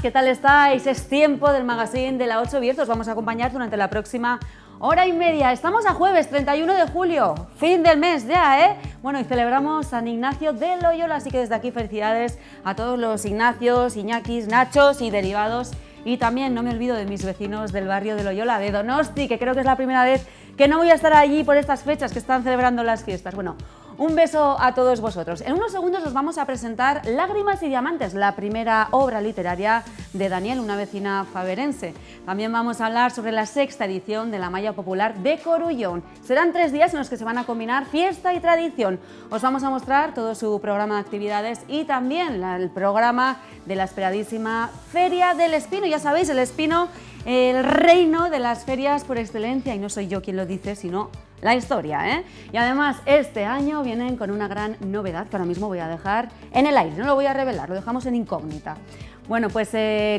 ¿qué tal estáis? Es tiempo del magazine de la 8 Bierzo. Os vamos a acompañar durante la próxima hora y media. Estamos a jueves 31 de julio, fin del mes ya, ¿eh? Bueno, y celebramos San Ignacio de Loyola, así que desde aquí felicidades a todos los Ignacios, Iñakis, Nachos y derivados. Y también no me olvido de mis vecinos del barrio de Loyola, de Donosti, que creo que es la primera vez que no voy a estar allí por estas fechas que están celebrando las fiestas. Bueno, un beso a todos vosotros. En unos segundos os vamos a presentar Lágrimas y Diamantes, la primera obra literaria de Daniel, una vecina faverense. También vamos a hablar sobre la sexta edición de la Malla Popular de Corullón. Serán 3 días en los que se van a combinar fiesta y tradición. Os vamos a mostrar todo su programa de actividades y también el programa de la esperadísima Feria del Espino. Ya sabéis, el Espino, el reino de las ferias por excelencia, y no soy yo quien lo dice, sino la historia, ¿eh? Y además este año vienen con una gran novedad que ahora mismo voy a dejar en el aire, no lo voy a revelar, lo dejamos en incógnita. Bueno, pues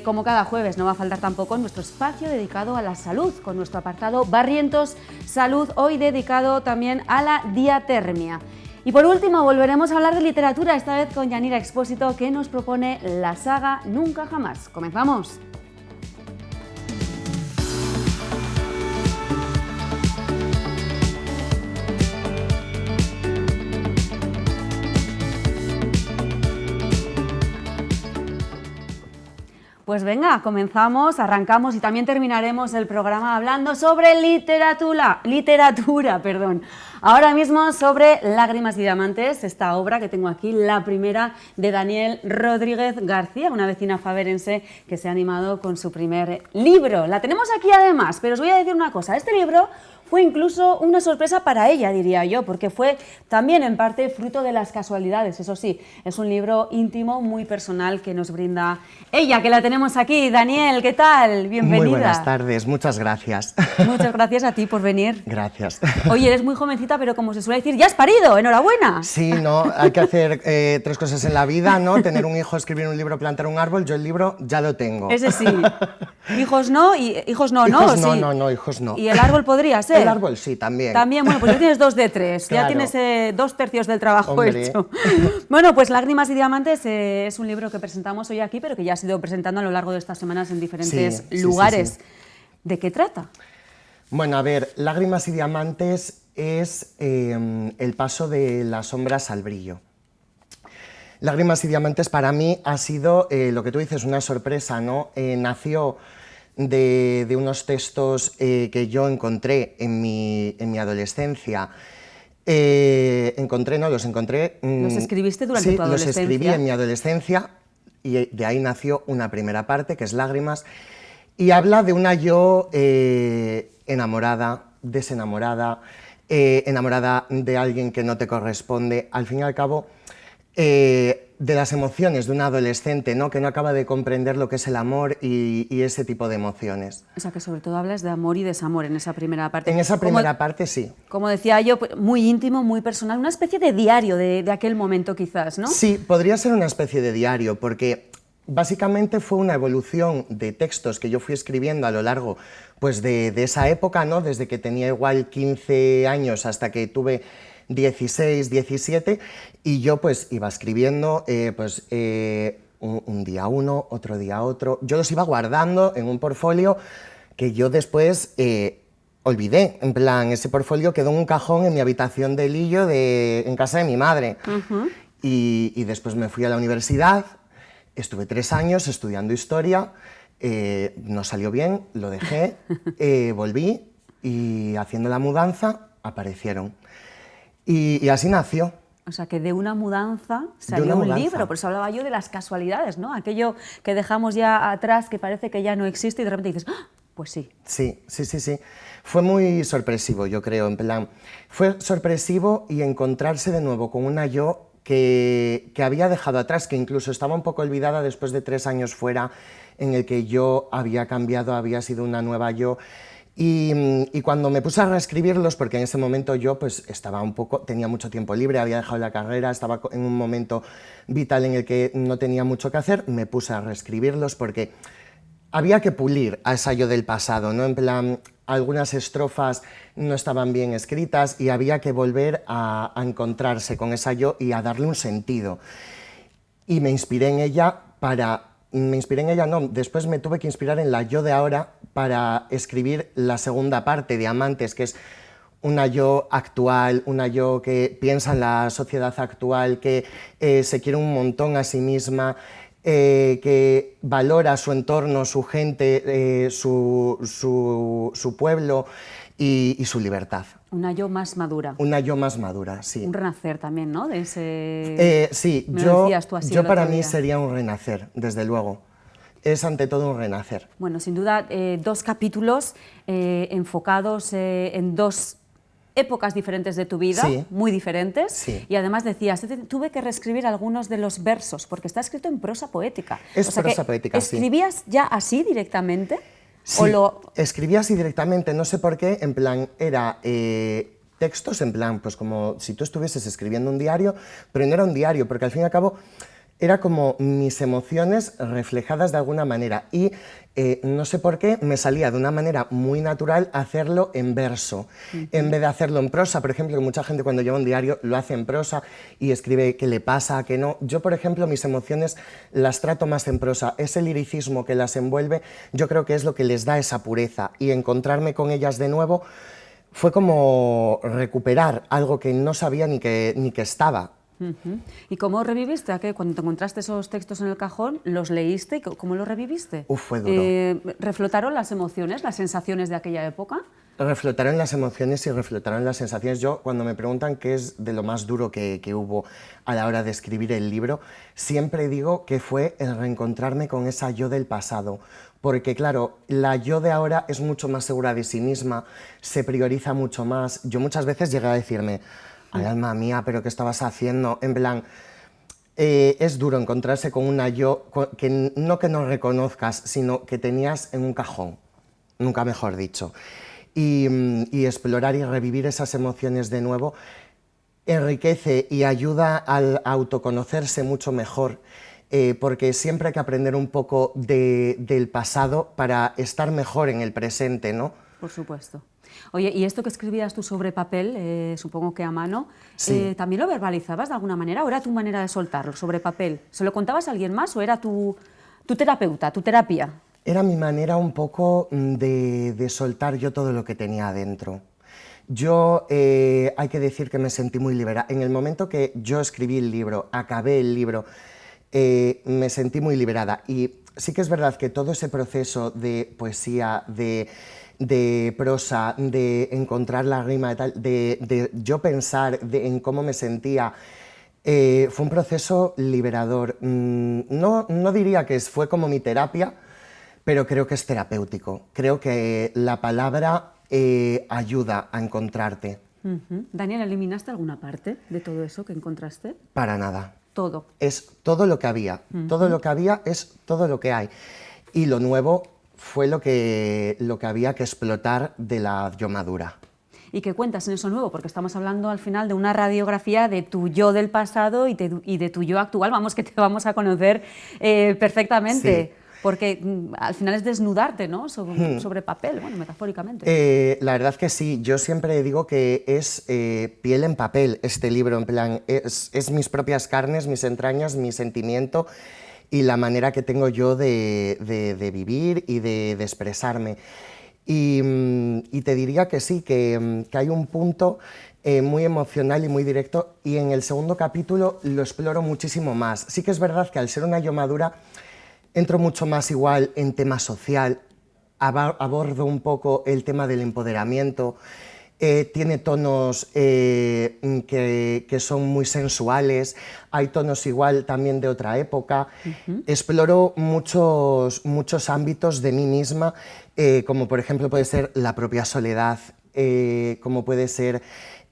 como cada jueves no va a faltar tampoco nuestro espacio dedicado a la salud, con nuestro apartado Barrientos Salud, hoy dedicado también a la diatermia. Y por último volveremos a hablar de literatura, esta vez con Yanira Expósito, que nos propone la saga Nunca Jamás. ¡Comenzamos! Pues venga, comenzamos, arrancamos y también terminaremos el programa hablando sobre literatura. Ahora mismo sobre Lágrimas y Diamantes, esta obra que tengo aquí, la primera de Daniel Rodríguez García, una vecina faverense que se ha animado con su primer libro. La tenemos aquí además, pero os voy a decir una cosa, este libro fue incluso una sorpresa para ella, diría yo, porque fue también en parte fruto de las casualidades. Eso sí, es un libro íntimo, muy personal que nos brinda ella, que la tenemos aquí. Daniel, ¿qué tal? Bienvenida. Muy buenas tardes, muchas gracias. Muchas gracias a ti por venir. Gracias. Oye, eres muy jovencita, pero como se suele decir, ¡ya has parido! ¡Enhorabuena! Sí, no, hay que hacer 3 cosas en la vida, ¿no? Tener un hijo, escribir un libro, plantar un árbol. Yo el libro ya lo tengo. Ese sí. Hijos no, y hijos no, ¿no? Hijos no, sí. no, hijos no. ¿Y el árbol podría ser? El árbol sí, también. También, bueno, pues ya tienes 2 de 3, Claro. ya tienes 2/3 del trabajo Hombre. hecho. Bueno, pues Lágrimas y Diamantes es un libro que presentamos hoy aquí, pero que ya has ido presentando a lo largo de estas semanas en diferentes lugares. Sí. ¿De qué trata? Bueno, a ver, Lágrimas y Diamantes es el paso de las sombras al brillo. Lágrimas y Diamantes para mí ha sido, lo que tú dices, una sorpresa, ¿no? Nació de unos textos que yo encontré en mi adolescencia. Los encontré... ¿Los escribiste durante tu adolescencia? Sí, los escribí en mi adolescencia y de ahí nació una primera parte, que es Lágrimas, y habla de una yo enamorada, desenamorada, enamorada de alguien que no te corresponde, al fin y al cabo, de las emociones de un adolescente, ¿no? Que no acaba de comprender lo que es el amor y ese tipo de emociones. O sea, que sobre todo hablas de amor y desamor en esa primera parte. En esa primera parte, sí. Como decía yo, muy íntimo, muy personal, una especie de diario de aquel momento quizás, ¿no? Sí, podría ser una especie de diario, porque básicamente fue una evolución de textos que yo fui escribiendo a lo largo pues, de esa época, ¿no? Desde que tenía igual 15 años hasta que tuve 16, 17, y yo pues iba escribiendo un día uno, otro día otro. Yo los iba guardando en un portfolio que yo después olvidé. En plan, ese portfolio quedó en un cajón en mi habitación de Lillo en casa de mi madre. Y después me fui a la universidad, estuve 3 años estudiando historia, no salió bien, lo dejé, volví y haciendo la mudanza aparecieron. Y así nació. O sea, que de una mudanza salió un libro, por eso hablaba yo de las casualidades, ¿no? Aquello que dejamos ya atrás, que parece que ya no existe y de repente dices, ¡ah! Pues sí. Sí. Fue muy sorpresivo, yo creo, en plan, fue sorpresivo y encontrarse de nuevo con una yo que había dejado atrás, que incluso estaba un poco olvidada después de 3 años fuera, en el que yo había cambiado, había sido una nueva yo. Y cuando me puse a reescribirlos, porque en ese momento yo pues tenía mucho tiempo libre, había dejado la carrera, estaba en un momento vital en el que no tenía mucho que hacer, me puse a reescribirlos porque había que pulir a esa yo del pasado, ¿no? En plan, algunas estrofas no estaban bien escritas y había que volver a encontrarse con esa yo y a darle un sentido. Y me inspiré en ella para me inspiré en ella, no, después me tuve que inspirar en la yo de ahora para escribir la segunda parte de Amantes, que es una yo actual, una yo que piensa en la sociedad actual, que se quiere un montón a sí misma, que valora su entorno, su gente, su pueblo y su libertad. Una yo más madura. Una yo más madura, sí. Un renacer también, ¿no? De ese... Sí, Me lo decías tú así yo el para otro mí día. sería un renacer, desde luego. Es ante todo un renacer. Bueno, sin duda, 2 capítulos enfocados en 2 épocas diferentes de tu vida, Sí. muy diferentes, Sí. y además decías, tuve que reescribir algunos de los versos, porque está escrito en prosa poética. Es O sea prosa que, poética, sí. ¿escribías ya así directamente? Sí, escribía así directamente, no sé por qué, en plan, era textos, en plan, pues como si tú estuvieses escribiendo un diario, pero no era un diario, porque al fin y al cabo era como mis emociones reflejadas de alguna manera y no sé por qué me salía de una manera muy natural hacerlo en verso, en vez de hacerlo en prosa. Por ejemplo, que mucha gente cuando lleva un diario lo hace en prosa y escribe qué le pasa, qué no. Yo, por ejemplo, mis emociones las trato más en prosa. Ese liricismo que las envuelve, yo creo que es lo que les da esa pureza, y encontrarme con ellas de nuevo fue como recuperar algo que no sabía ni que estaba. Ujú. ¿Y cómo reviviste? ¿A qué? Cuando te encontraste esos textos en el cajón, ¿los leíste y cómo los reviviste? Fue duro. ¿Reflotaron las emociones, las sensaciones de aquella época? Reflotaron las emociones y reflotaron las sensaciones. Yo, cuando me preguntan qué es de lo más duro que hubo a la hora de escribir el libro, siempre digo que fue el reencontrarme con esa yo del pasado. Porque, claro, la yo de ahora es mucho más segura de sí misma, se prioriza mucho más. Yo muchas veces llegué a decirme, ay, alma mía, ¿pero qué estabas haciendo? En plan, es duro encontrarse con una yo que no reconozcas, sino que tenías en un cajón, nunca mejor dicho. Y explorar y revivir esas emociones de nuevo enriquece y ayuda al autoconocerse mucho mejor, porque siempre hay que aprender un poco del pasado para estar mejor en el presente, ¿no? Por supuesto. Oye, ¿y esto que escribías tú sobre papel, supongo que a mano, Sí. también lo verbalizabas de alguna manera o era tu manera de soltarlo sobre papel? ¿Se lo contabas a alguien más o era tu terapeuta, tu terapia? Era mi manera un poco de soltar yo todo lo que tenía adentro. Yo, hay que decir que me sentí muy liberada. En el momento que yo escribí el libro, acabé el libro, me sentí muy liberada. Y sí que es verdad que todo ese proceso de poesía, de prosa, de encontrar la rima, de yo pensar en cómo me sentía, fue un proceso liberador. No diría que fue como mi terapia, pero creo que es terapéutico. Creo que la palabra ayuda a encontrarte. Daniel, ¿eliminaste alguna parte de todo eso que encontraste? Para nada. Todo. Es todo lo que había. Todo lo que había es todo lo que hay. Y lo nuevo fue lo que había que explotar de la yo madura. ¿Y qué cuentas en eso nuevo? Porque estamos hablando al final de una radiografía de tu yo del pasado y de tu yo actual. Vamos, que te vamos a conocer perfectamente. Sí. Porque al final es desnudarte, ¿no? Sobre papel, bueno, metafóricamente. La verdad que sí, yo siempre digo que es piel en papel este libro, en plan, es mis propias carnes, mis entrañas, mi sentimiento y la manera que tengo yo de vivir y de expresarme. Y te diría que sí, que hay un punto muy emocional y muy directo, y en el segundo capítulo lo exploro muchísimo más. Sí que es verdad que al ser una yo madura, entro mucho más igual en tema social, abordo un poco el tema del empoderamiento, tiene tonos que son muy sensuales, hay tonos igual también de otra época. Exploro muchos ámbitos de mí misma, como por ejemplo puede ser la propia soledad, como puede ser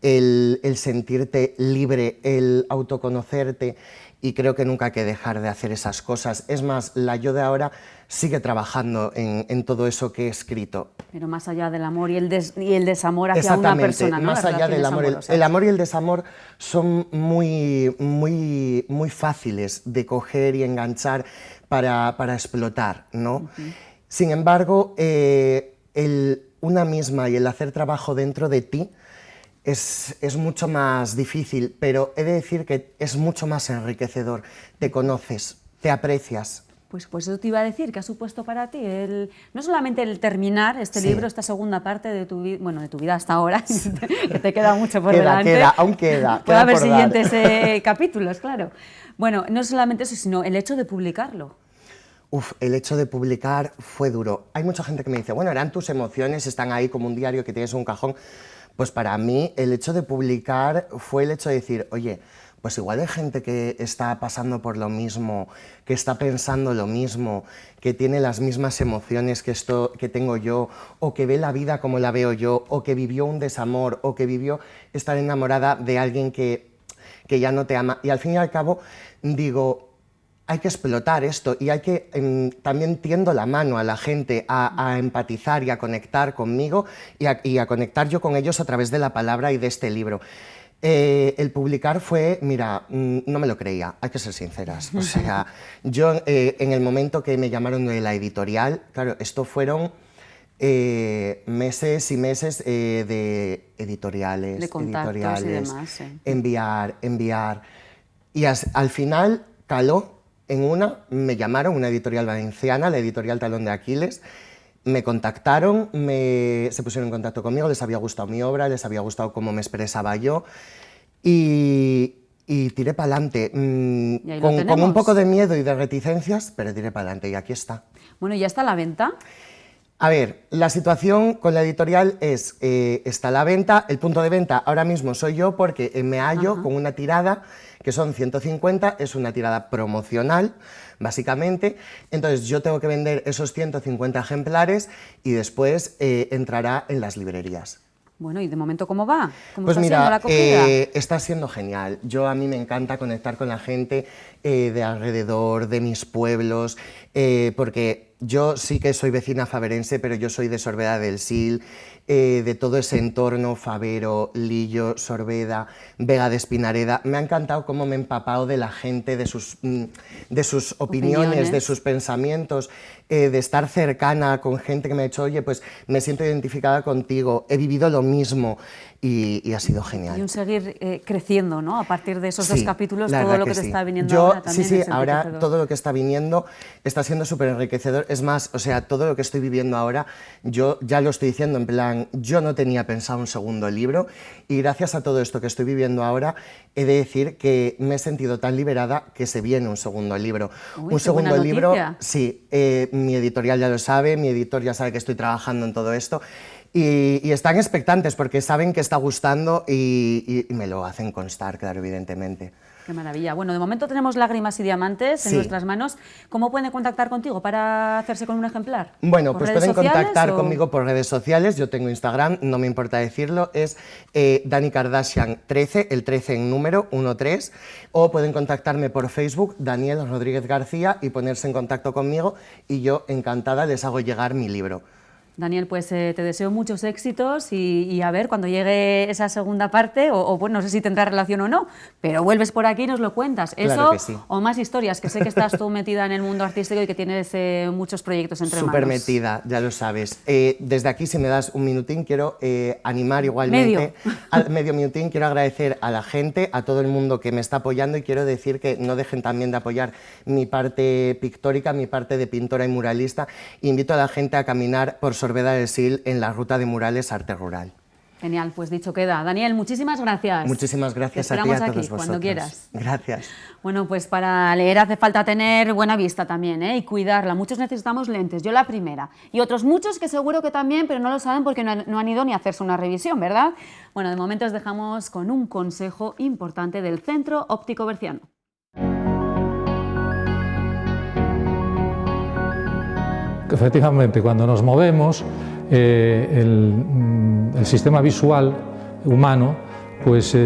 el sentirte libre, el autoconocerte. Y creo que nunca hay que dejar de hacer esas cosas. Es más, la yo de ahora sigue trabajando en todo eso que he escrito. Pero más allá del amor y el desamor hacia una persona, ¿no? Más allá del amor. El amor y el desamor son muy fáciles de coger y enganchar para explotar, ¿no? Sin embargo, una misma y el hacer trabajo dentro de ti es mucho más difícil, pero he de decir que es mucho más enriquecedor. Te conoces, te aprecias. Pues eso te iba a decir, ¿qué ha supuesto para ti? No solamente el terminar este libro, esta segunda parte de tu vida, bueno, de tu vida hasta ahora, que te queda mucho por delante. Aún queda. Puede haber siguientes capítulos, claro. Bueno, no solamente eso, sino el hecho de publicarlo. El hecho de publicar fue duro. Hay mucha gente que me dice, bueno, eran tus emociones, están ahí como un diario que tienes en un cajón. Pues para mí el hecho de publicar fue el hecho de decir, oye, pues igual hay gente que está pasando por lo mismo, que está pensando lo mismo, que tiene las mismas emociones que tengo yo, o que ve la vida como la veo yo, o que vivió un desamor, o que vivió estar enamorada de alguien que ya no te ama. Y al fin y al cabo digo, hay que explotar esto y hay que, también tiendo la mano a la gente a empatizar y a conectar conmigo y a conectar yo con ellos a través de la palabra y de este libro. El publicar fue, mira, no me lo creía, hay que ser sinceras. O sea, yo en el momento que me llamaron de la editorial, claro, esto fueron meses y meses de editoriales, de contactos y demás, sí. enviar. Y al final caló me llamaron, una editorial valenciana, la editorial Talón de Aquiles. Me contactaron, se pusieron en contacto conmigo, les había gustado mi obra, les había gustado cómo me expresaba yo y tiré para adelante, con un poco de miedo y de reticencias, pero tiré para adelante y aquí está. Bueno, ¿ya está a la venta? A ver, la situación con la editorial es, está a la venta, el punto de venta ahora mismo soy yo porque me hallo con una tirada que son 150, es una tirada promocional, básicamente, entonces yo tengo que vender esos 150 ejemplares y después entrará en las librerías. Bueno, ¿y de momento cómo va? ¿Cómo pues está mira, siendo la acogida? Está siendo genial. A mí me encanta conectar con la gente de alrededor, de mis pueblos, porque yo sí que soy vecina faverense, pero yo soy de Sorbeda del Sil, de todo ese entorno, Favero, Lillo, Sorbeda, Vega de Espinareda. Me ha encantado cómo me he empapado de la gente, de sus opiniones, de sus pensamientos, de estar cercana con gente que me ha dicho, oye, pues me siento identificada contigo, he vivido lo mismo y ha sido genial. Y un seguir creciendo, ¿no? A partir de esos dos capítulos, todo lo que te está viniendo ahora también. Sí, ahora todo lo que está viniendo está siendo súper enriquecedor. Es más, o sea, todo lo que estoy viviendo ahora, yo ya lo estoy diciendo en plan, yo no tenía pensado un segundo libro y gracias a todo esto que estoy viviendo ahora, he de decir que me he sentido tan liberada que se viene un segundo libro. Un segundo libro, sí, mi editorial ya lo sabe, mi editor ya sabe que estoy trabajando en todo esto. Y están expectantes porque saben que está gustando y me lo hacen constar, claro, evidentemente. Qué maravilla. Bueno, de momento tenemos Lágrimas y Diamantes en nuestras manos. ¿Cómo pueden contactar contigo para hacerse con un ejemplar? Bueno, pues pueden contactar conmigo por redes sociales. Yo tengo Instagram, no me importa decirlo, es Dani Kardashian 13, el 13 en número, 13, o pueden contactarme por Facebook, Daniel Rodríguez García, y ponerse en contacto conmigo y yo encantada les hago llegar mi libro. Daniel, pues te deseo muchos éxitos y a ver, cuando llegue esa segunda parte, pues no sé si tendrá relación o no, pero vuelves por aquí y nos lo cuentas. Claro que eso sí. O más historias, que sé que estás tú metida en el mundo artístico y que tienes muchos proyectos entre manos. Súper metida, ya lo sabes. Desde aquí, si me das un minutín, quiero animar igualmente, medio minutín, quiero agradecer a la gente, a todo el mundo que me está apoyando y quiero decir que no dejen también de apoyar mi parte pictórica, mi parte de pintora y muralista. Invito a la gente a caminar por Sorbeda del Sil en la ruta de murales Arte Rural. Genial, pues dicho queda. Daniel, muchísimas gracias. Muchísimas gracias a ti y a todos vosotros. Cuando quieras. Gracias. Bueno, pues para leer hace falta tener buena vista también, y cuidarla. Muchos necesitamos lentes, yo la primera. Y otros muchos que seguro que también, pero no lo saben porque no han ido ni a hacerse una revisión, ¿verdad? Bueno, de momento os dejamos con un consejo importante del Centro Óptico Berciano. Efectivamente, cuando nos movemos, el sistema visual humano pues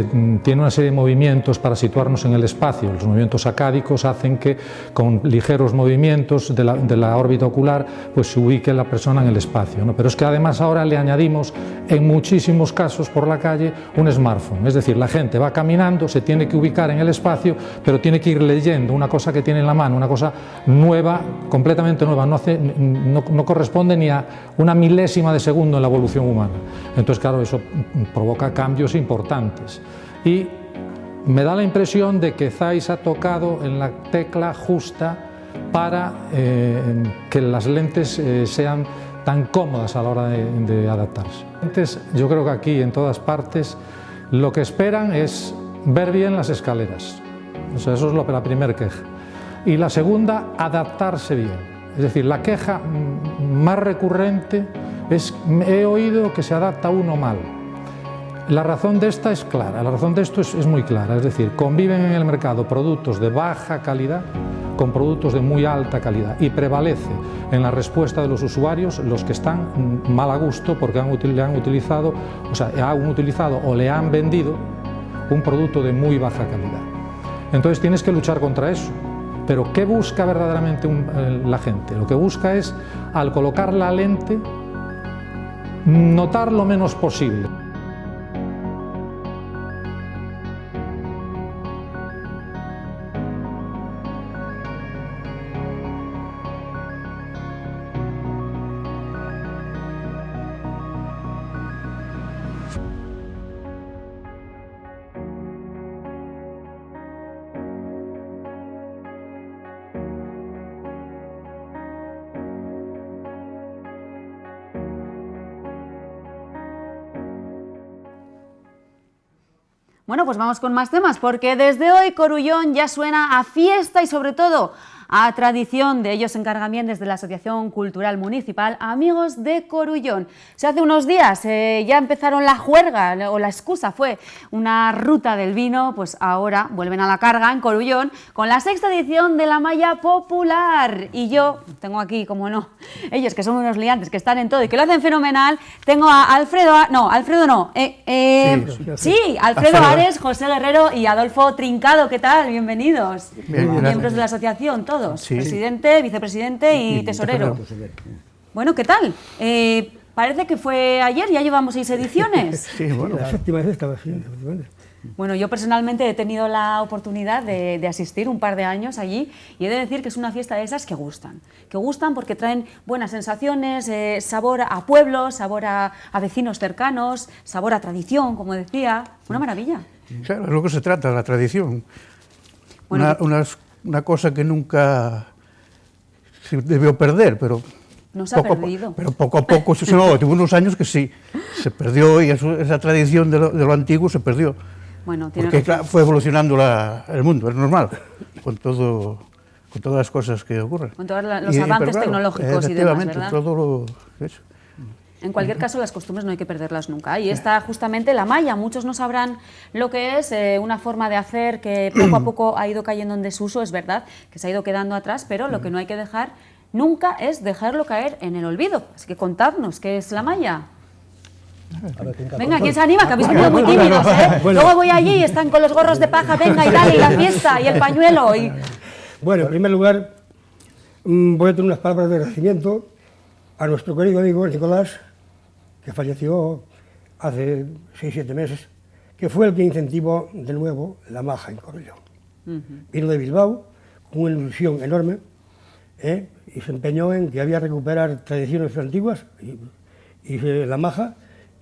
tiene una serie de movimientos para situarnos en el espacio. Los movimientos sacádicos hacen que con ligeros movimientos de la órbita ocular pues se ubique la persona en el espacio, ¿no? Pero es que además ahora le añadimos en muchísimos casos por la calle un smartphone, es decir, la gente va caminando, se tiene que ubicar en el espacio, pero tiene que ir leyendo una cosa que tiene en la mano, una cosa nueva, completamente nueva, no corresponde ni a una milésima de segundo en la evolución humana. Entonces, claro, eso provoca cambios importantes. Y me da la impresión de que Zeiss ha tocado en la tecla justa para que las lentes sean tan cómodas a la hora de adaptarse. Antes, yo creo que aquí en todas partes lo que esperan es ver bien las escaleras, o sea, eso es la primera queja. Y la segunda, adaptarse bien. Es decir, la queja más recurrente es: he oído que se adapta uno mal. La razón de esta es clara, la razón de esto es muy clara, es decir, conviven en el mercado productos de baja calidad con productos de muy alta calidad y prevalece en la respuesta de los usuarios los que están mal a gusto porque han utilizado o le han vendido un producto de muy baja calidad. Entonces tienes que luchar contra eso. Pero ¿qué busca verdaderamente la gente? Lo que busca es, al colocar la lente, notar lo menos posible. Bueno, pues vamos con más temas, porque desde hoy Corullón ya suena a fiesta y sobre todo a tradición. De ellos se encargan bien desde la Asociación Cultural Municipal Amigos de Corullón. Hace unos días ya empezaron la juerga, o la excusa fue una ruta del vino, pues ahora vuelven a la carga en Corullón con la 6ª edición de la Malla Popular. Y yo tengo aquí, como no, ellos que son unos liantes, que están en todo y que lo hacen fenomenal, tengo a Alfredo Ares, José Guerrero y Adolfo Trincado. ¿Qué tal? Bienvenidos. Bien, miembros de la asociación, todos. Sí. Presidente, vicepresidente y tesorero. Bueno, ¿qué tal? Parece que fue ayer, ya llevamos 6 ediciones. Sí, bueno. La 7ª vez estaba así, efectivamente. Bueno, yo personalmente he tenido la oportunidad de asistir un par de años allí y he de decir que es una fiesta de esas que gustan porque traen buenas sensaciones, sabor a pueblos, sabor a vecinos cercanos, sabor a tradición, como decía, una maravilla. Claro, es lo que se trata, la tradición. Bueno, Una cosa que nunca se debió perder, pero no se ha perdido. Pero poco a poco, tuvo unos años que sí, se perdió y esa tradición de lo antiguo se perdió. Bueno, porque claro, fue evolucionando el mundo, es normal, con todas las cosas que ocurren. Con todos los avances tecnológicos y demás, ¿verdad? Todo eso. En cualquier caso, las costumbres no hay que perderlas nunca. Y está justamente la malla. Muchos no sabrán lo que es, una forma de hacer que poco a poco ha ido cayendo en desuso, es verdad, que se ha ido quedando atrás, pero lo que no hay que dejar nunca es dejarlo caer en el olvido. Así que contadnos, ¿qué es la malla? Venga, ¿quién se anima? Que habéis venido muy tímidos, ¿eh? Bueno. Luego voy allí y están con los gorros de paja, venga, y tal, y la fiesta, y el pañuelo. Bueno, en primer lugar, voy a tener unas palabras de agradecimiento a nuestro querido amigo Nicolás, que falleció hace 6-7 meses, que fue el que incentivó de nuevo la maja en Corullón. Vino de Bilbao con una ilusión enorme y se empeñó en que había que recuperar tradiciones antiguas y la maja,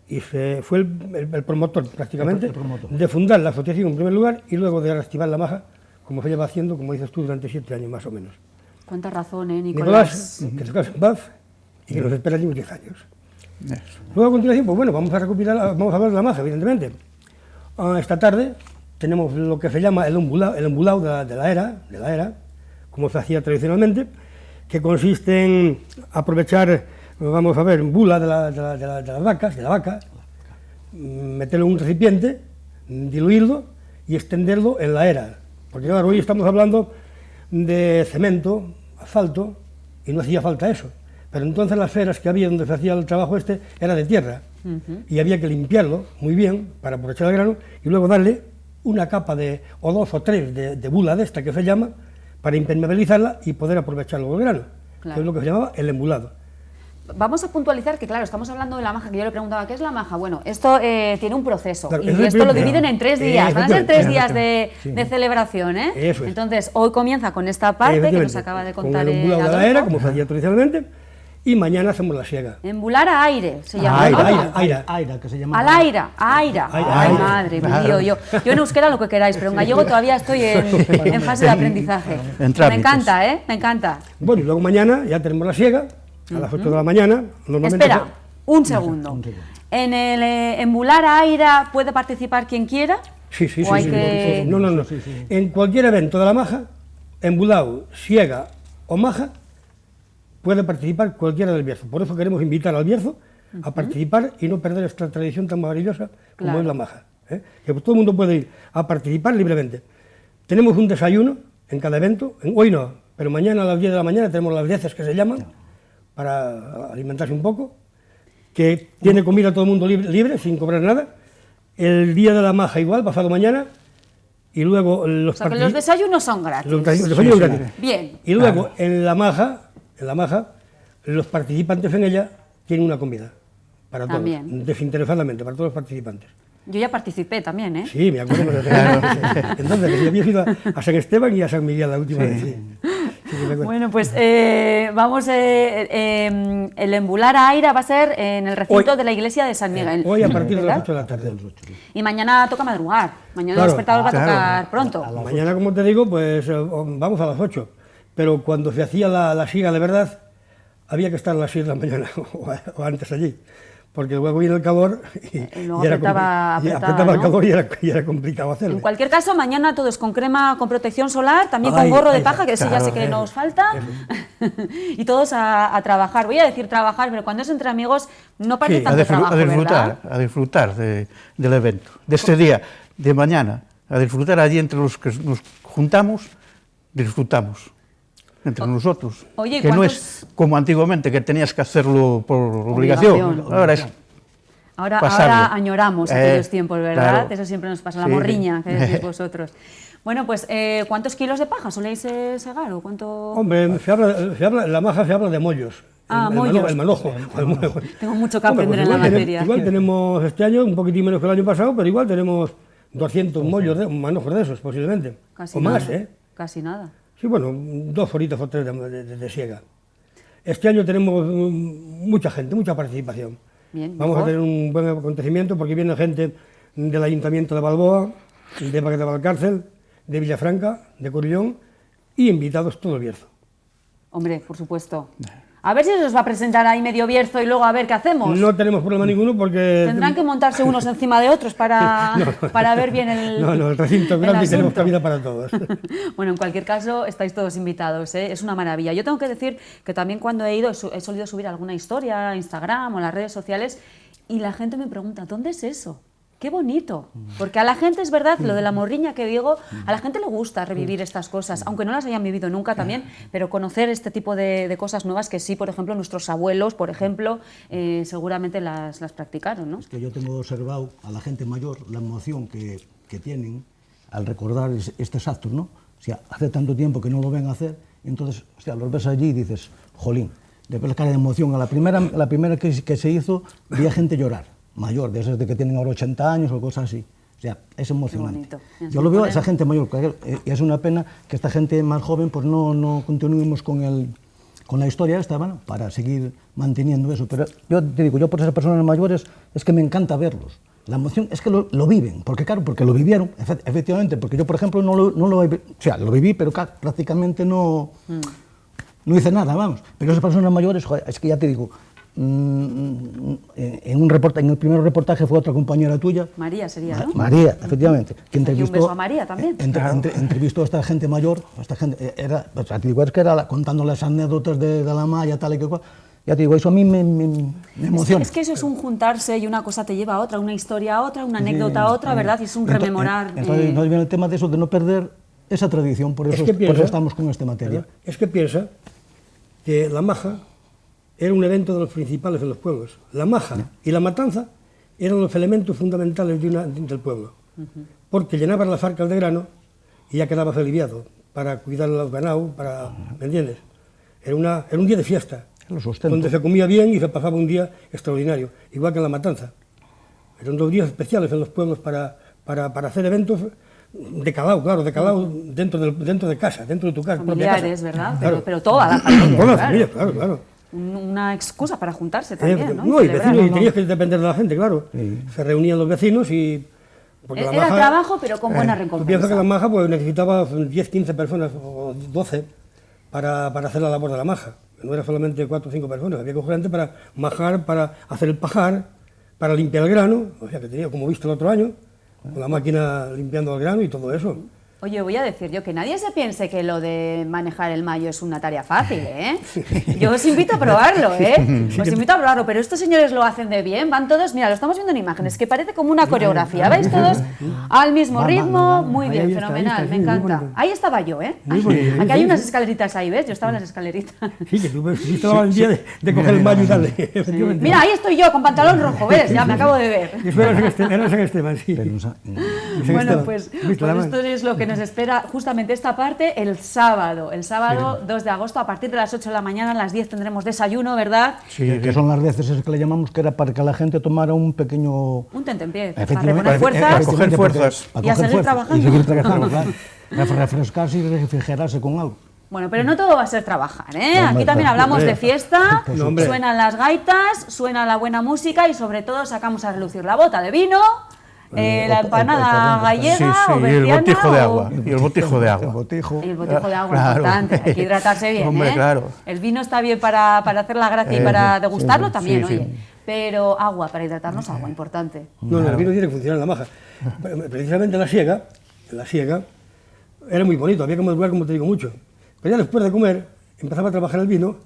y fue el promotor prácticamente de fundar la asociación en primer lugar y luego de reactivar la maja, como se lleva haciendo, como dices tú, durante 7 años más o menos. Cuánta razón, Nicolás. Que se case en paz y que nos espera allí 10 años. Luego a continuación, pues bueno, vamos a ver la maja, evidentemente. Esta tarde tenemos lo que se llama el embulado de la era, como se hacía tradicionalmente, que consiste en aprovechar, vamos a ver, bula de la vaca, meterlo en un recipiente, diluirlo y extenderlo en la era. Porque claro, hoy estamos hablando de cemento, asfalto, y no hacía falta eso. Pero entonces las eras que había donde se hacía el trabajo era de tierra, y había que limpiarlo muy bien para aprovechar el grano y luego darle una capa o 2 o 3 de bula de esta que se llama, para impermeabilizarla y poder aprovecharlo del grano, claro. Que es lo que se llamaba el embulado. Vamos a puntualizar que, claro, estamos hablando de la maja, que yo le preguntaba, ¿qué es la maja? Bueno, esto tiene un proceso, claro, y esto lo dividen en 3 días, van a ser 3 días de celebración, ¿eh? Eso es. Entonces, hoy comienza con esta parte que nos acaba de contar con el embulado de la era, como se hacía tradicionalmente, y mañana hacemos la siega. Embular a aire, se llama. Aira, que se llama. Al aire, aira. Ay, madre, me lío yo. Yo en euskera lo que queráis, pero en gallego todavía estoy en fase de aprendizaje. Me encanta, ¿eh? Me encanta. Bueno, y luego mañana ya tenemos la siega, a las 8 de la mañana. Espera, un segundo. ¿En el embular a aire puede participar quien quiera? Sí. No. No. En cualquier evento de la maja, embulado, siega o maja, puede participar cualquiera del Bierzo. Por eso queremos invitar al Bierzo a participar y no perder esta tradición tan maravillosa como es la maja. Que todo el mundo puede ir a participar libremente. Tenemos un desayuno en cada evento, hoy no, pero mañana a las 10 de la mañana tenemos las 10 que se llaman, para alimentarse un poco, que tiene comida todo el mundo libre, sin cobrar nada. El día de la maja igual, pasado mañana, y luego los desayunos son gratis. Los desayunos gratis. Bien. Y luego en la maja, los participantes en ella tienen una comida para todos, desinteresadamente, para todos los participantes. Yo ya participé también, ¿eh? Sí, me acuerdo. Entonces, yo había ido a San Esteban y a San Miguel la última vez. Bueno, pues vamos, el embular a aire va a ser en el recinto de la iglesia de San Miguel. Hoy a partir de las 8 de la tarde. Y mañana toca madrugar, mañana el despertador va a tocar pronto. Mañana, como te digo, pues vamos a las 8, pero cuando se hacía la siega de verdad, había que estar a las 6 de la mañana o antes allí, porque luego viene el calor y apretaba el calor y era complicado hacerlo. En cualquier caso, mañana todo es con crema, con protección solar, también con gorro de paja, que ese ya sé que nos falta, y todos a trabajar. Voy a decir trabajar, pero cuando es entre amigos no parece tanto trabajo, ¿verdad? A disfrutar del evento, de este día, de mañana, a disfrutar allí entre los que nos juntamos, disfrutamos entre nosotros. Oye, que no es como antiguamente, que tenías que hacerlo por obligación. Ahora añoramos aquellos tiempos, ¿verdad? Claro. Eso siempre nos pasa, la morriña que decís vosotros. Bueno, pues, ¿cuántos kilos de paja soléis segar? ¿O cuánto? Hombre, la maja se habla de mollos. Mollos. El manojo. Tengo mucho que aprender en la materia. Igual tenemos este año un poquitín menos que el año pasado, pero igual tenemos 200 mollos, manojos de esos, posiblemente. Casi o nada, más, ¿eh? Casi nada. Sí, bueno, 2 horitas o 3 de siega. Este año tenemos mucha gente, mucha participación. Bien, vamos a tener un buen acontecimiento porque viene gente del Ayuntamiento de Balboa, de Paquete de Valcárcel, de Villafranca, de Corillón y invitados todo el Bierzo. Hombre, por supuesto. A ver si se os va a presentar ahí medio Bierzo y luego a ver qué hacemos. No tenemos problema ninguno porque... Tendrán que montarse unos encima de otros para ver bien el... No, el recinto es grande y tenemos cabida para todos. Bueno, en cualquier caso, estáis todos invitados, ¿eh? Es una maravilla. Yo tengo que decir que también cuando he ido, he solido subir alguna historia a Instagram o a las redes sociales y la gente me pregunta, ¿dónde es eso? ¡Qué bonito! Porque a la gente, es verdad, lo de la morriña que digo, a la gente le gusta revivir estas cosas, aunque no las hayan vivido nunca también, pero conocer este tipo de cosas nuevas que sí, por ejemplo, nuestros abuelos, por ejemplo, seguramente las practicaron, ¿no? Es que yo tengo observado a la gente mayor la emoción que tienen al recordar estos actos, ¿no? O sea, hace tanto tiempo que no lo ven hacer, y entonces, o sea, los ves allí y dices, jolín, de ver la cara de emoción. A la primera que se hizo, vi a gente llorar. Mayor, desde que tienen ahora 80 años o cosas así. O sea, es emocionante. Yo lo veo a esa gente mayor, y es una pena que esta gente más joven pues no continuemos con la historia esta, bueno, para seguir manteniendo eso. Pero yo te digo, yo por esas personas mayores es que me encanta verlos. La emoción es que lo viven, porque claro, porque lo vivieron, efectivamente, porque yo, por ejemplo, no lo viví, pero prácticamente no hice nada, vamos. Pero esas personas mayores, joder, es que ya te digo, en el primer reportaje fue otra compañera tuya. María sería, ¿no? María, efectivamente. Que entrevistó, un beso a María también. Entrevistó a esta gente mayor, es que era contando las anécdotas de la Maya, tal y que cual. Ya te digo, eso a mí me emociona. Es que eso es un juntarse y una cosa te lleva a otra, una historia a otra, una anécdota a otra, ¿verdad? Y es un rememorar. Entonces viene el tema de eso, de no perder esa tradición, por eso estamos con esta materia. Es que piensa que la maja era un evento de los principales de los pueblos. La maja y la matanza eran los elementos fundamentales del pueblo, porque llenabas las arcas de grano y ya quedabas aliviado para cuidar los ganados, ¿me entiendes? Era un día de fiesta, donde se comía bien y se pasaba un día extraordinario, igual que en la matanza. Eran 2 días especiales en los pueblos para hacer eventos de calao, claro, dentro de casa, dentro de tu casa. Familiares, propia casa. ¿verdad? Claro. Pero toda la familia. Toda la familia, claro. una excusa para juntarse también, ¿no? No, y celebrar. vecinos, y tenías que depender de la gente, claro. Se reunían los vecinos y... porque la Era maja- trabajo, pero con buena Tú piensas recompensa. que la maja pues, necesitaba 10, 15 personas o 12 para hacer la labor de la maja. No era solamente 4 o 5 personas, había que coger gente para majar, para hacer el pajar, para limpiar el grano, o sea que tenía, como viste el otro año, con la máquina limpiando el grano y todo eso. Oye, voy a decir yo que nadie se piense que lo de manejar el mayo es una tarea fácil, ¿eh? Yo os invito a probarlo, ¿eh? Os invito a probarlo, pero estos señores lo hacen de bien, van todos, mira, lo estamos viendo en imágenes, que parece como una coreografía, ¿veis todos al mismo ritmo? Muy bien, Ahí está, fenomenal, sí, me muy encanta. bonito. Ahí estaba yo, ¿eh? Muy bonito, Aquí hay sí, unas sí. escaleritas ahí, ¿ves? Yo estaba en las escaleritas. Sí, que tú tuviste la valentía de coger el mayo y darle, efectivamente. Mira, ahí estoy yo con pantalón rojo, ¿ves? Ya me acabo de ver. Y eso era San Esteban, sí. Pero San Bueno, Esteban. pues ¿Viste la esto mano? es lo que nos espera justamente esta parte el sábado 2 de agosto, a partir de las 8 de la mañana, a las 10 tendremos desayuno, ¿verdad? que son las veces esas que le llamamos que era para que la gente tomara un pequeño... Un tentempié, para Efectivamente, reponer fuerzas. para coger fuerzas. para Y a coger seguir fuerzas, trabajando. Y seguir trabajando, claro. Refrescarse y refrigerarse con algo. Bueno, pero no todo va a ser trabajar, ¿eh? No, Aquí también hombre, hablamos de fiesta, No, hombre. suenan las gaitas, suena la buena música y sobre todo sacamos a relucir la bota de vino, la empanada gallega Sí, o sí, y el berciana botijo de o- agua. Y el botijo de El agua. botijo. Y el botijo de agua, Claro. importante, hay que hidratarse bien, Hombre, ¿eh? claro. El vino está bien para hacer la gracia y para degustarlo también, sí, oye. sí. Pero agua, para hidratarnos, agua, importante. No, el vino tiene que funcionar en la maja. Precisamente en la siega, era muy bonito, había que madurar, como te digo, mucho. Pero ya después de comer, empezaba a trabajar el vino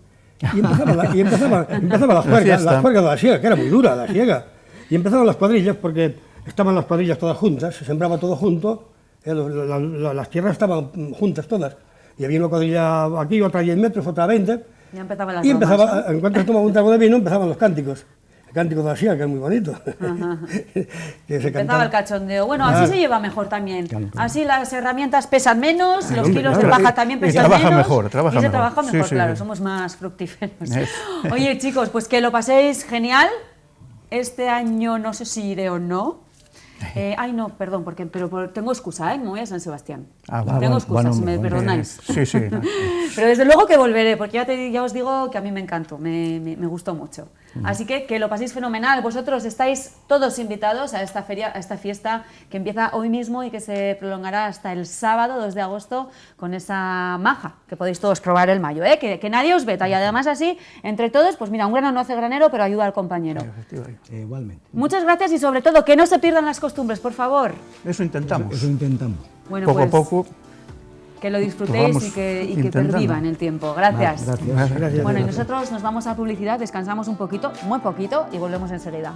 y empezaba la fiesta. juerga de la siega, que era muy dura la siega. Y empezaban las cuadrillas, porque estaban las cuadrillas todas juntas, se sembraba todo junto, las tierras estaban juntas todas. Y había una cuadrilla aquí, otra a 10 metros, otra a 20. Ya empezaban las Y bromas, empezaba, ¿no? en cuanto se tomaba un trago de vino, empezaban los cánticos. El cántico de la siega, que es muy bonito. Que se Empezaba cantaba. el cachondeo. Bueno, Claro. así se lleva mejor también. Así las herramientas pesan menos, los hombre, kilos de claro. paja también Y pesan trabaja menos. mejor, trabaja y se mejor. trabaja mejor, Sí, sí, claro, sí. somos más fructíferos. Eso. Oye, chicos, pues que lo paséis genial. Este año no sé si iré o no. Ay, no, perdón, pero tengo excusa, ¿eh? Me voy a San Sebastián. Ah, tengo bueno, excusa, bueno, si me bueno. perdonáis. Sí, sí. Pero desde luego que volveré, porque ya os digo que a mí me encantó, me gustó mucho. Así que lo paséis fenomenal. Vosotros estáis todos invitados a esta feria, a esta fiesta que empieza hoy mismo y que se prolongará hasta el sábado 2 de agosto con esa maja que podéis todos probar el mayo, ¿eh? Que nadie os veta. Y además así, entre todos, pues mira, un grano no hace granero, pero ayuda al compañero. Igualmente. Muchas gracias y sobre todo que no se pierdan las costumbres, por favor. Eso intentamos. Eso intentamos. Bueno, Poco a pues, poco. que lo disfrutéis Vamos y que intentando. perviva en el tiempo. Gracias. Gracias. Gracias. Bueno, y nosotros nos vamos a publicidad, descansamos un poquito, muy poquito, y volvemos enseguida.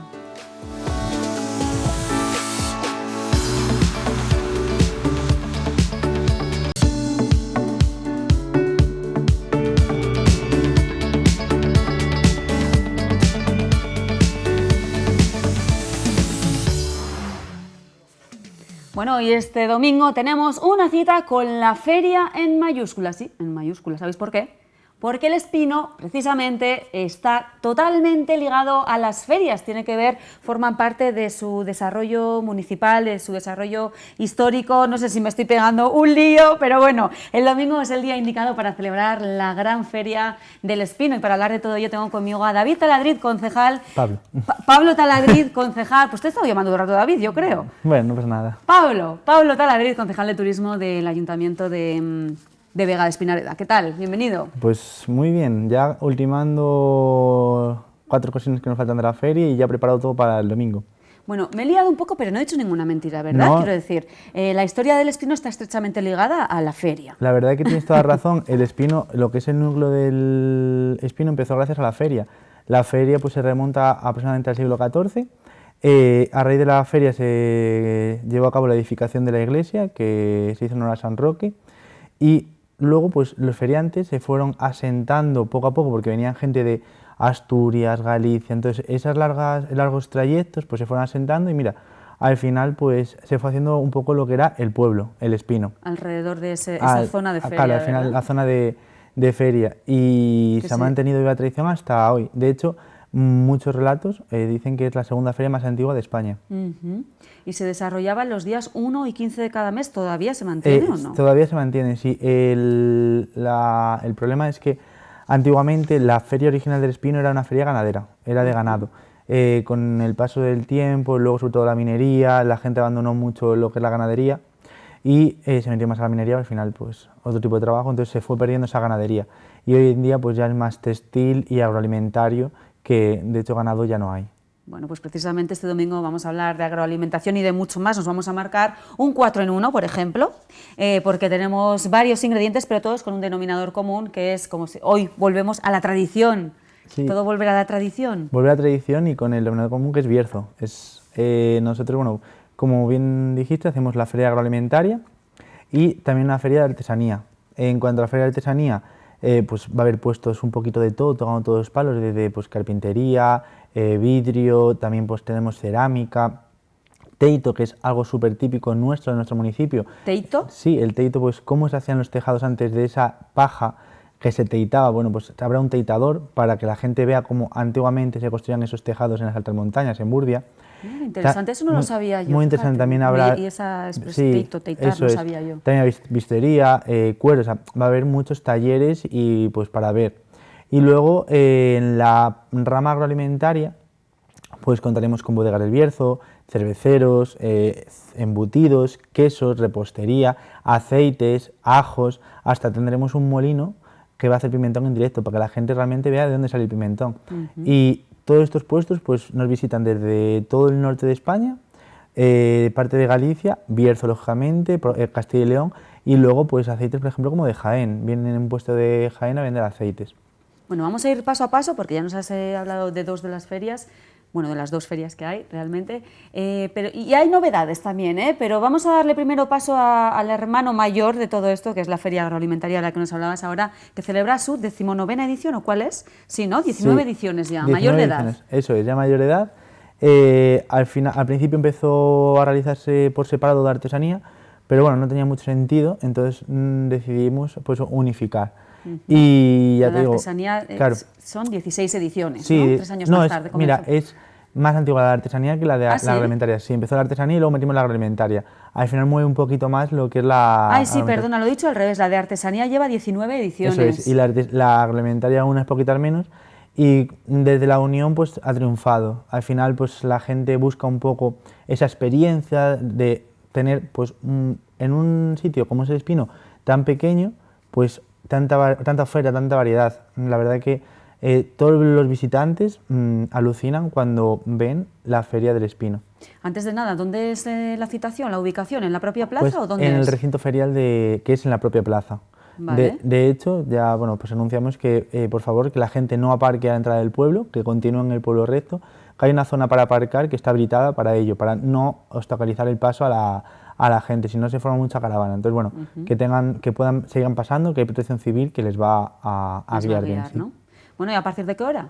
Bueno, y este domingo tenemos una cita con la feria en mayúsculas, sí, en mayúsculas, ¿sabéis por qué? Porque el Espino, precisamente, está totalmente ligado a las ferias, tiene que ver, forman parte de su desarrollo municipal, de su desarrollo histórico, no sé si me estoy pegando un lío, pero bueno, el domingo es el día indicado para celebrar la gran feria del Espino, y para hablar de todo ello tengo conmigo a David Taladrid, concejal. Pablo. Pablo Taladrid, concejal, pues te he estado llamando todo el rato David, yo creo. Bueno, no pasa nada. Pablo Taladrid, concejal de turismo del Ayuntamiento de Vega de Espinareda. ¿Qué tal? Bienvenido. Pues muy bien, ya ultimando 4 cosas que nos faltan de la feria y ya preparado todo para el domingo. Bueno, me he liado un poco, pero no he dicho ninguna mentira, ¿verdad? No. Quiero decir, la historia del Espino está estrechamente ligada a la feria. La verdad es que tienes toda razón, el Espino, lo que es el núcleo del Espino empezó gracias a la feria. La feria pues se remonta aproximadamente al siglo XIV. A raíz de la feria se llevó a cabo la edificación de la iglesia, que se hizo en honor a San Roque, y luego pues los feriantes se fueron asentando poco a poco porque venían gente de Asturias, Galicia, entonces esos largos trayectos pues se fueron asentando y mira, al final pues se fue haciendo un poco lo que era el pueblo, el Espino. Alrededor de esa zona de feria. Claro, al final ¿verdad? la zona de feria y Que se ha sí. mantenido viva la tradición hasta hoy. De hecho, muchos relatos dicen que es la segunda feria más antigua de España. Ujú. Y se desarrollaba los días 1 y 15 de cada mes. ¿Todavía se mantiene o no? Todavía se mantiene, sí. El problema es que Antiguamente la feria original del Espino era una feria ganadera, era de ganado. Con el paso del tiempo, luego sobre todo la minería, la gente abandonó mucho lo que es la ganadería y se metió más a la minería, al final pues otro tipo de trabajo, entonces se fue perdiendo esa ganadería. Y hoy en día pues ya es más textil y agroalimentario, que de hecho ganado ya no hay. Bueno, pues precisamente este domingo vamos a hablar de agroalimentación y de mucho más. Nos vamos a marcar un 4 en 1, por ejemplo, porque tenemos varios ingredientes, pero todos con un denominador común, que es como si hoy volvemos a la tradición. Sí. Todo volver a la tradición. Volver a la tradición y con el denominador común que es Bierzo. Nosotros, bueno, como bien dijiste, hacemos la feria agroalimentaria y también una feria de artesanía. En cuanto a la feria de artesanía, pues va a haber puestos un poquito de todo, tocando todos los palos, desde pues, carpintería, vidrio, también pues tenemos cerámica, teito, que es algo súper típico nuestro, de nuestro municipio. ¿Teito? Sí, el teito, pues cómo se hacían los tejados antes de esa paja que se teitaba. Bueno, pues habrá un teitador para que la gente vea cómo antiguamente se construían esos tejados en las altas montañas, en Murcia. Interesante, eso no lo sabía yo. Muy interesante, también habrá... Y esa Sí, teitar, eso no es. sabía yo. También hay bistería, cuero, o sea, va a haber muchos talleres y pues para ver. Y luego en la rama agroalimentaria pues contaremos con bodegas del Bierzo, cerveceros, embutidos, quesos, repostería, aceites, ajos, hasta tendremos un molino que va a hacer pimentón en directo para que la gente realmente vea de dónde sale el pimentón. Y todos estos puestos pues nos visitan desde todo el norte de España, parte de Galicia, Bierzo lógicamente, Castilla y León, y luego pues aceites por ejemplo como de Jaén, vienen en un puesto de Jaén a vender aceites. Bueno, vamos a ir paso a paso porque ya nos has hablado de dos de las ferias, bueno, de las dos ferias que hay realmente, y hay novedades también, pero vamos a darle primero paso al hermano mayor de todo esto, que es la Feria Agroalimentaria de la que nos hablabas ahora, que celebra su 19ª edición, ¿o cuál es? Sí, ¿no? 19 Sí, ediciones ya, 19 mayor de ediciones. edad. Eso es, ya mayor de edad. Al principio empezó a realizarse por separado de artesanía, pero bueno, no tenía mucho sentido, entonces decidimos pues unificar. Y ya La te digo, artesanía claro, son 16 ediciones, sí, ¿no? 3 años más tarde. Mira, es más antigua la artesanía que la de ¿sí? la agroalimentaria. Sí, empezó la artesanía y luego metimos la agroalimentaria. Al final mueve un poquito más lo que es la... Ay, sí, perdona, lo he dicho al revés, la de artesanía lleva 19 ediciones. Eso es, y la agroalimentaria unas poquitas menos. Y desde la unión pues ha triunfado. Al final pues la gente busca un poco esa experiencia de tener pues en un sitio como es el Espino tan pequeño, pues tanta oferta, tanta variedad. La verdad que todos los visitantes alucinan cuando ven la Feria del Espino. Antes de nada, ¿dónde es la citación, la ubicación? ¿En la propia plaza Pues o dónde en es? el recinto ferial que es en la propia plaza. Vale. De hecho, ya bueno, pues anunciamos que por favor que la gente no aparque a la entrada del pueblo, que continúe en el pueblo recto, que hay una zona para aparcar que está habilitada para ello, para no obstaculizar el paso a la gente, si no se forma mucha caravana. Entonces, bueno, que puedan, sigan pasando, que hay protección civil que les va a guiar bien. Sí. ¿No? Bueno, ¿y a partir de qué hora?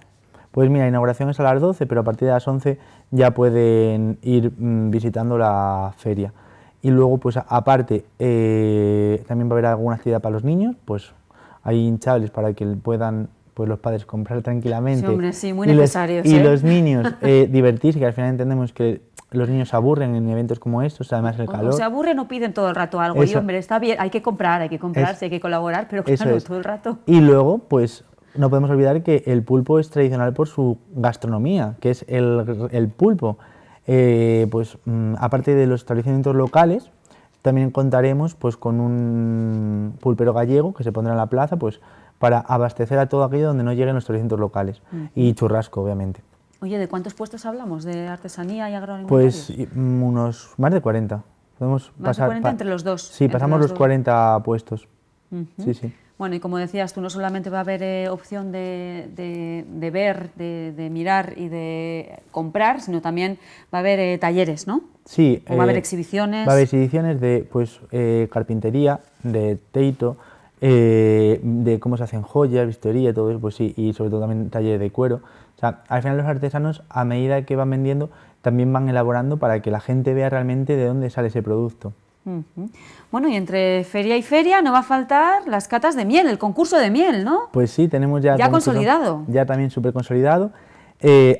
Pues mira, la inauguración es a las 12, pero a partir de las 11 ya pueden ir visitando la feria. Y luego, pues aparte, también va a haber alguna actividad para los niños, pues hay hinchables para que puedan pues los padres comprar tranquilamente. Sí, hombre, sí, muy necesarios. Y los niños divertirse, que al final entendemos que los niños se aburren en eventos como estos, además el calor. O se aburren o piden todo el rato algo. Eso. Y hombre, está bien, hay que comprar, sí, hay que colaborar, pero claro, todo el rato. Y luego, pues no podemos olvidar que el pulpo es tradicional por su gastronomía, que es el pulpo. Aparte de los establecimientos locales, también contaremos pues, con un pulpero gallego que se pondrá en la plaza pues, para abastecer a todo aquello donde no lleguen los establecimientos locales. Y churrasco, obviamente. Oye, ¿de cuántos puestos hablamos? ¿De artesanía y agroalimentaria? Pues unos más de 40. Podemos más de 40 entre los dos. Sí, pasamos los 40 puestos. Sí, sí. Bueno, y como decías tú, no solamente va a haber opción de ver, de mirar y de comprar, sino también va a haber talleres, ¿no? Sí. ¿O va a haber exhibiciones? Va a haber exhibiciones de pues, carpintería, de teito, de cómo se hacen joyas, bisturía, todo eso, pues sí, y sobre todo también taller de cuero. O sea, al final los artesanos, a medida que van vendiendo, también van elaborando para que la gente vea realmente de dónde sale ese producto. Bueno, y entre feria y feria no va a faltar las catas de miel, el concurso de miel, ¿no? Pues sí, tenemos ya... Ya consolidado. Ya también súper consolidado.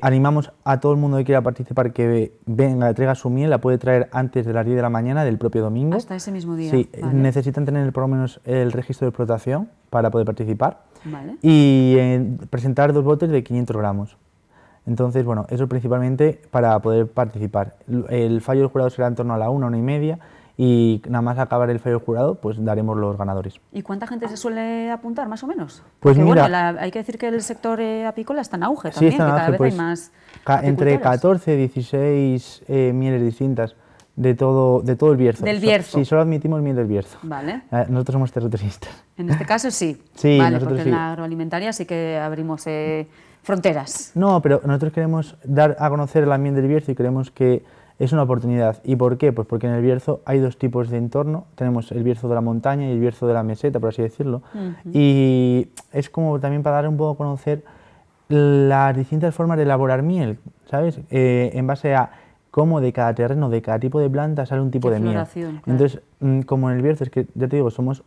Animamos a todo el mundo que quiera participar que venga, traiga su miel, la puede traer antes de las 10 de la mañana del propio domingo. Hasta ese mismo día. Sí, vale. necesitan tener por lo menos el registro de explotación para poder participar. Vale. y presentar 2 botes de 500 gramos. Entonces, bueno, eso principalmente para poder participar. El fallo del jurado será en torno a la 1:30, y nada más acabar el fallo del jurado, pues daremos los ganadores. ¿Y cuánta gente se suele apuntar, más o menos? Pues Porque, mira, bueno, hay que decir que el sector apícola está en auge Sí, también, está en que cada auge, vez pues, hay más entre apicultores. 14 y 16 mieles distintas de todo el Bierzo. Del Bierzo. Sí, solo admitimos miel del Bierzo. Vale. Nosotros somos territorialistas. En este caso sí. Sí, vale, nosotros porque sí. en la agroalimentaria sí que abrimos fronteras. No, pero nosotros queremos dar a conocer la miel del Bierzo y creemos que es una oportunidad. ¿Y por qué? Pues porque en el Bierzo hay 2 tipos de entorno. Tenemos el Bierzo de la montaña y el Bierzo de la meseta, por así decirlo. Y es como también para dar un poco a conocer las distintas formas de elaborar miel, ¿sabes? En base a cómo de cada terreno, de cada tipo de planta sale un tipo Qué de miel. floración, claro. Entonces, como en el Bierzo, es que ya te digo, somos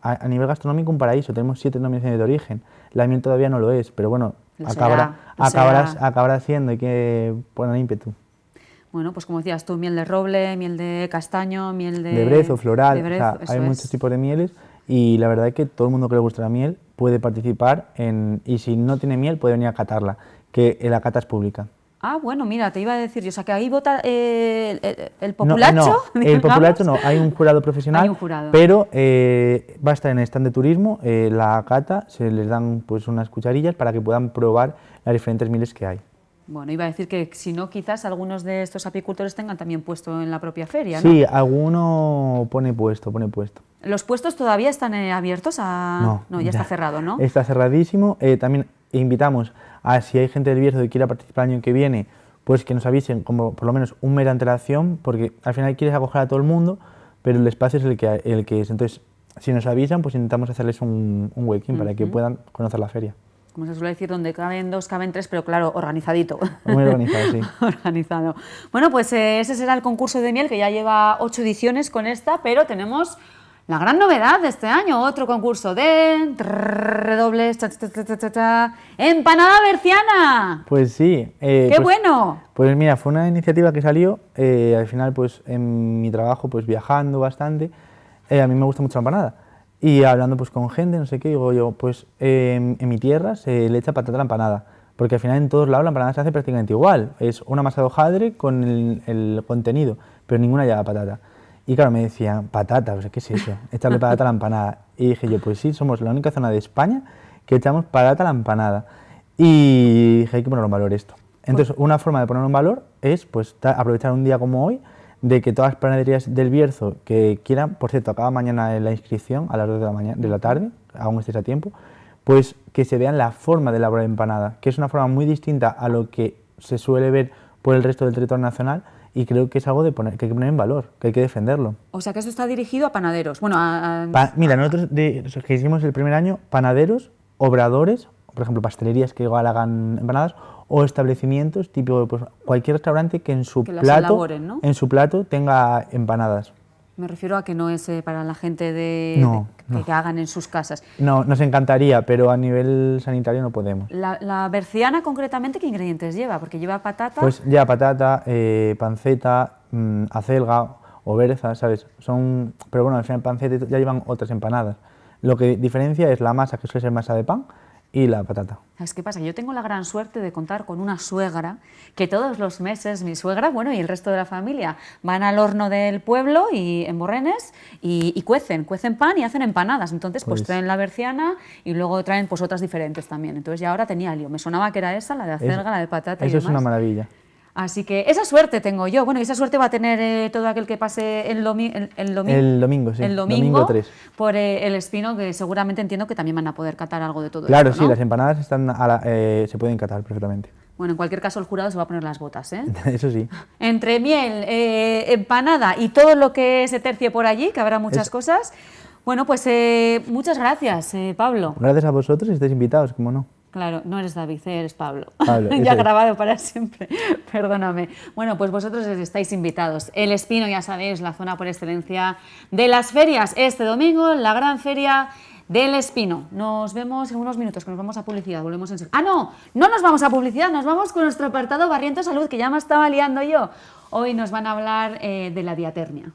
a nivel gastronómico un paraíso, tenemos 7 denominaciones de origen. La miel todavía no lo es, pero bueno, Lo será. acabará siendo, hay que poner ímpetu. Bueno, pues como decías tú, miel de roble, miel de castaño, miel De brezo, floral, de brezo, o sea, eso hay es. muchos tipos de mieles y la verdad es que todo el mundo que le gusta la miel puede participar y si no tiene miel puede venir a catarla, que la cata es pública. Ah, bueno, mira, te iba a decir yo, o sea, que ahí vota el populacho. No, el digamos. populacho no, hay un jurado profesional, Hay un jurado. pero va a estar en el stand de turismo, la cata, se les dan pues unas cucharillas para que puedan probar las diferentes mieles que hay. Bueno, iba a decir que si no, quizás algunos de estos apicultores tengan también puesto en la propia feria, ¿no? Sí, alguno pone puesto. ¿Los puestos todavía están abiertos? No, ya está cerrado, ¿no? Está cerradísimo. También invitamos a si hay gente del Bierzo que quiera participar el año que viene, pues que nos avisen como por lo menos un mes de antelación, porque al final quieres acoger a todo el mundo, pero el espacio es el que es. Entonces, si nos avisan, pues intentamos hacerles un huequín para que puedan conocer la feria. Como se suele decir, donde caben 2, caben 3, pero claro, organizadito. Muy organizado, sí. Organizado. Bueno, pues ese será el concurso de miel, que ya lleva 8 ediciones con esta, pero tenemos la gran novedad de este año, otro concurso de redobles, empanada berciana. Pues sí. ¡Qué bueno! Pues mira, fue una iniciativa que salió, al final pues en mi trabajo pues viajando bastante, a mí me gusta mucho la empanada. Y hablando pues con gente, no sé qué, digo yo, pues en mi tierra se le echa patata a la empanada, porque al final en todos lados la empanada se hace prácticamente igual, es una masa de hojaldre con el contenido, pero ninguna lleva patata. Y claro, me decían, patata, ¿qué es eso? Echarle patata a la empanada. Y dije yo, pues sí, somos la única zona de España que echamos patata a la empanada. Y dije, hay que ponerlo en valor esto. Entonces, una forma de ponerlo en valor es pues aprovechar un día como hoy, de que todas las panaderías del Bierzo que quieran, por cierto, acaba mañana la inscripción a las 2 de la tarde, aún estéis a tiempo, pues que se vean la forma de elaborar empanada, que es una forma muy distinta a lo que se suele ver por el resto del territorio nacional, y creo que es algo que hay que poner en valor, que hay que defenderlo. O sea, que eso está dirigido a panaderos. Bueno, Mira, nosotros que hicimos el primer año, panaderos, obradores, por ejemplo, pastelerías que igual hagan empanadas, o establecimientos, tipo pues, cualquier restaurante que en su las elaboren, ¿no? en su plato tenga empanadas. Me refiero a que no es para la gente que hagan en sus casas. No, nos encantaría, pero a nivel sanitario no podemos. La berciana, concretamente, ¿qué ingredientes lleva? Porque lleva patata... Pues lleva patata, panceta, acelga o berza, ¿sabes? Pero bueno, al final panceta ya llevan otras empanadas. Lo que diferencia es la masa, que suele ser masa de pan, y la patata. ¿Sabes qué pasa? Yo tengo la gran suerte de contar con una suegra que todos los meses, mi suegra, bueno, y el resto de la familia, van al horno del pueblo y en Borrenes y cuecen pan y hacen empanadas. Entonces, pues traen la berciana y luego traen pues otras diferentes también. Entonces ya ahora tenía lío. Me sonaba que era esa, la de acelga, la de patata y demás. Eso es una maravilla. Así que esa suerte tengo yo. Bueno, y esa suerte va a tener todo aquel que pase el domingo, sí. El Domingo 3. Por el Espino, que seguramente entiendo que también van a poder catar algo de todo Claro, esto, ¿no? sí, las empanadas están se pueden catar perfectamente. Bueno, en cualquier caso el jurado se va a poner las botas, ¿eh? Eso sí. Entre miel, empanada y todo lo que se tercie por allí, que habrá muchas cosas. Bueno, pues muchas gracias, Pablo. Gracias a vosotros y estáis invitados, ¿cómo no? Claro, no eres David, eres Pablo. Pablo, ya grabado para siempre, perdóname. Bueno, pues vosotros estáis invitados. El Espino, ya sabéis, la zona por excelencia de las ferias. Este domingo, la gran feria del Espino. Nos vemos en unos minutos, que nos vamos a publicidad. Volvemos en... no nos vamos a publicidad, nos vamos con nuestro apartado Barriento Salud, que ya me estaba liando yo. Hoy nos van a hablar de la diatermia.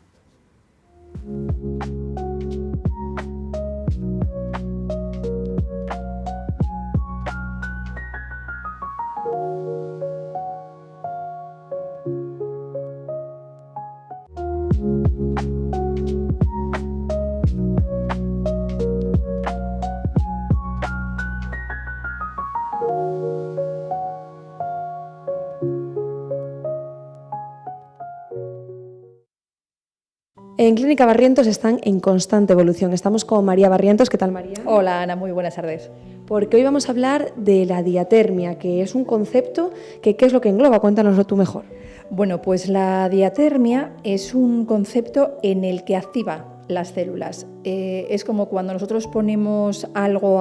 En Clínica Barrientos están en constante evolución. Estamos con María Barrientos. ¿Qué tal, María? Hola, Ana, muy buenas tardes. Porque hoy vamos a hablar de la diatermia, que es un concepto que ¿qué es lo que engloba? Cuéntanoslo tú mejor. Bueno, pues la diatermia es un concepto en el que activa las células. Es como cuando nosotros ponemos algo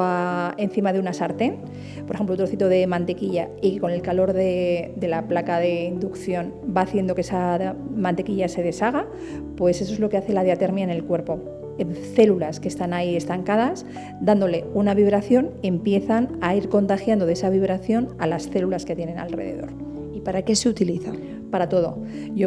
encima de una sartén, por ejemplo, un trocito de mantequilla, y con el calor de la placa de inducción va haciendo que esa mantequilla se deshaga, pues eso es lo que hace la diatermia en el cuerpo. Células que están ahí estancadas, dándole una vibración, empiezan a ir contagiando de esa vibración a las células que tienen alrededor. ¿Y para qué se utiliza? Para todo.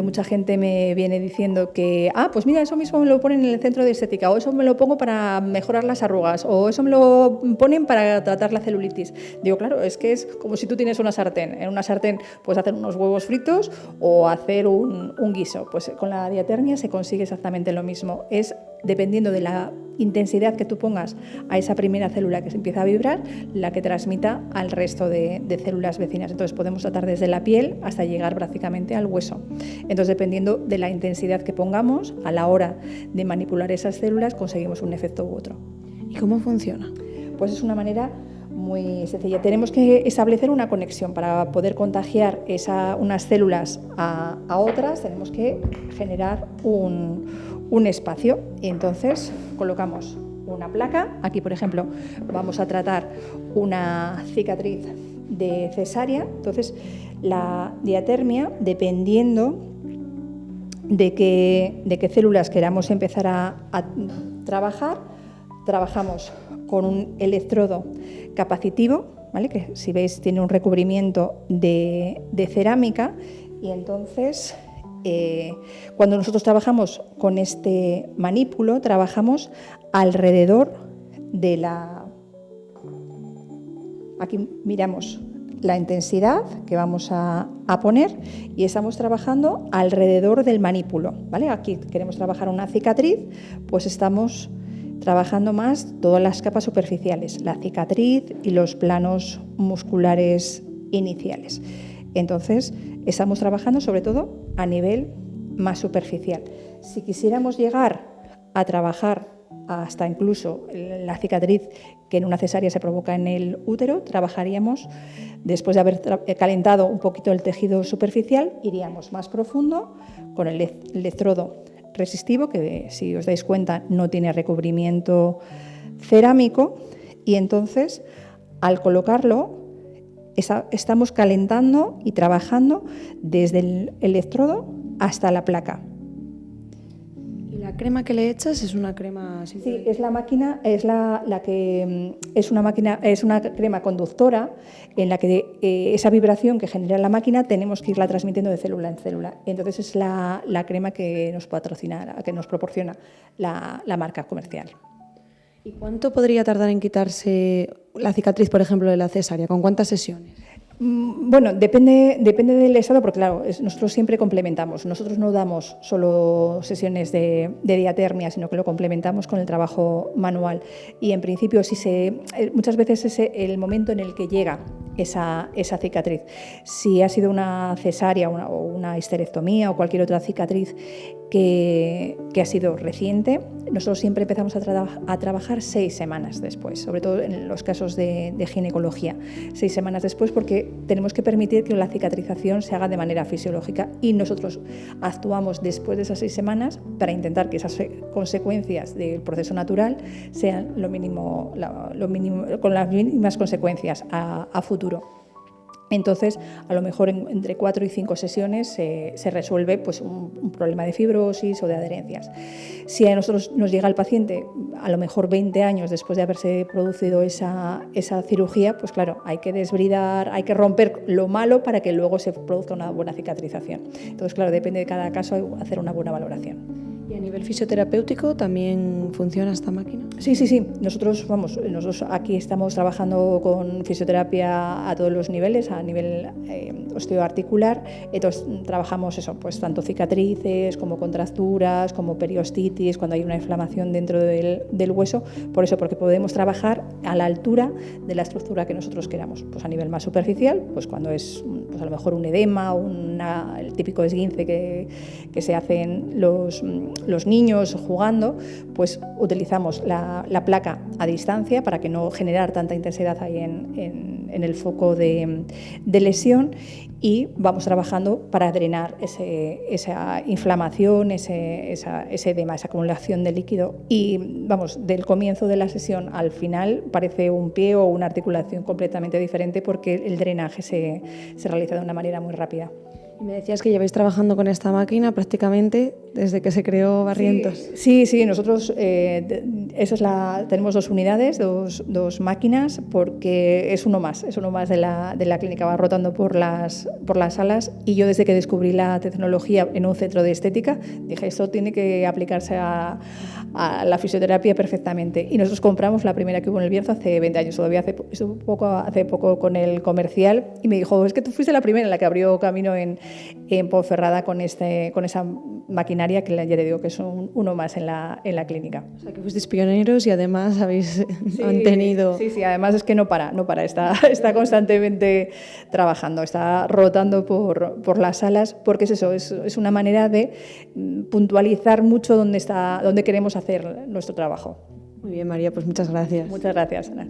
Mucha gente me viene diciendo que, pues mira, eso mismo me lo ponen en el centro de estética, o eso me lo pongo para mejorar las arrugas, o eso me lo ponen para tratar la celulitis. Digo, claro, es que es como si tú tienes una sartén. En una sartén puedes hacer unos huevos fritos o hacer un guiso. Pues con la diatermia se consigue exactamente lo mismo. Es dependiendo de la intensidad que tú pongas a esa primera célula que se empieza a vibrar, la que transmita al resto de células vecinas. Entonces podemos tratar desde la piel hasta llegar prácticamente al hueso. Entonces, dependiendo de la intensidad que pongamos, a la hora de manipular esas células conseguimos un efecto u otro. ¿Y cómo funciona? Pues es una manera muy sencilla. Tenemos que establecer una conexión para poder contagiar unas células a otras. Tenemos que generar un espacio. Entonces colocamos una placa. Aquí, por ejemplo, vamos a tratar una cicatriz de cesárea. Entonces, la diatermia, dependiendo de qué células queramos empezar a trabajar, trabajamos con un electrodo capacitivo, ¿vale? Que si veis tiene un recubrimiento de cerámica, y entonces cuando nosotros trabajamos con este manípulo, trabajamos alrededor de la... Aquí miramos la intensidad que vamos a poner y estamos trabajando alrededor del manípulo, ¿vale? Aquí queremos trabajar una cicatriz, pues estamos trabajando más todas las capas superficiales, la cicatriz y los planos musculares iniciales. Entonces, estamos trabajando sobre todo a nivel más superficial. Si quisiéramos llegar a trabajar hasta incluso la cicatriz que en una cesárea se provoca en el útero, trabajaríamos, después de haber calentado un poquito el tejido superficial, iríamos más profundo con el electrodo resistivo, que si os dais cuenta no tiene recubrimiento cerámico, y entonces al colocarlo estamos calentando y trabajando desde el electrodo hasta la placa. ¿Y la crema que le echas es una crema simple? Sí, es la máquina, es una crema conductora en la que esa vibración que genera la máquina tenemos que irla transmitiendo de célula en célula. Entonces es la crema que nos proporciona la marca comercial. ¿Y cuánto podría tardar en quitarse la cicatriz, por ejemplo, de la cesárea? ¿Con cuántas sesiones? Bueno, depende del estado, porque claro, nosotros siempre complementamos. Nosotros no damos solo sesiones de diatermia, sino que lo complementamos con el trabajo manual. Y en principio, muchas veces es el momento en el que llega esa cicatriz. Si ha sido una cesárea o una histerectomía o cualquier otra cicatriz que ha sido reciente, nosotros siempre empezamos a trabajar 6 semanas después, sobre todo en los casos de ginecología. 6 semanas después, porque tenemos que permitir que la cicatrización se haga de manera fisiológica, y nosotros actuamos después de esas 6 semanas para intentar que esas consecuencias del proceso natural sean lo mínimo, con las mínimas consecuencias a futuro. Entonces, a lo mejor entre 4 y 5 sesiones se resuelve pues, un problema de fibrosis o de adherencias. Si a nosotros nos llega el paciente, a lo mejor 20 años después de haberse producido esa cirugía, pues claro, hay que desbridar, hay que romper lo malo para que luego se produzca una buena cicatrización. Entonces, claro, depende de cada caso hacer una buena valoración. ¿Y a nivel fisioterapéutico también funciona esta máquina? Sí. Nosotros aquí estamos trabajando con fisioterapia a todos los niveles, a nivel osteoarticular. Entonces trabajamos eso, pues tanto cicatrices como contracturas, como periostitis, cuando hay una inflamación dentro del hueso. Por eso, porque podemos trabajar a la altura de la estructura que nosotros queramos. Pues a nivel más superficial, pues cuando es pues a lo mejor un edema, el típico esguince que se hacen los niños jugando, pues utilizamos la placa a distancia para que no generar tanta intensidad ahí en el foco de lesión, y vamos trabajando para drenar esa inflamación, ese edema, esa acumulación de líquido. Y vamos, del comienzo de la sesión al final parece un pie o una articulación completamente diferente, porque el drenaje se realiza de una manera muy rápida. Y me decías que lleváis trabajando con esta máquina prácticamente desde que se creó Barrientos. Sí, nosotros tenemos 2 unidades, dos máquinas, porque es uno más de la clínica, va rotando por las salas, y yo desde que descubrí la tecnología en un centro de estética dije, esto tiene que aplicarse a la fisioterapia perfectamente, y nosotros compramos la primera que hubo en el Bierzo hace 20 años, todavía hace poco con el comercial, y me dijo, es que tú fuiste la primera en la que abrió camino en Ponferrada con esa maquinaria, que ya te digo que es uno más en la clínica. O sea, que fuisteis pioneros y además habéis mantenido... Sí, además es que no para, está constantemente trabajando, está rotando por las salas, porque es eso, es una manera de puntualizar mucho dónde queremos hacer nuestro trabajo. Muy bien, María, pues muchas gracias. Muchas gracias, Ana.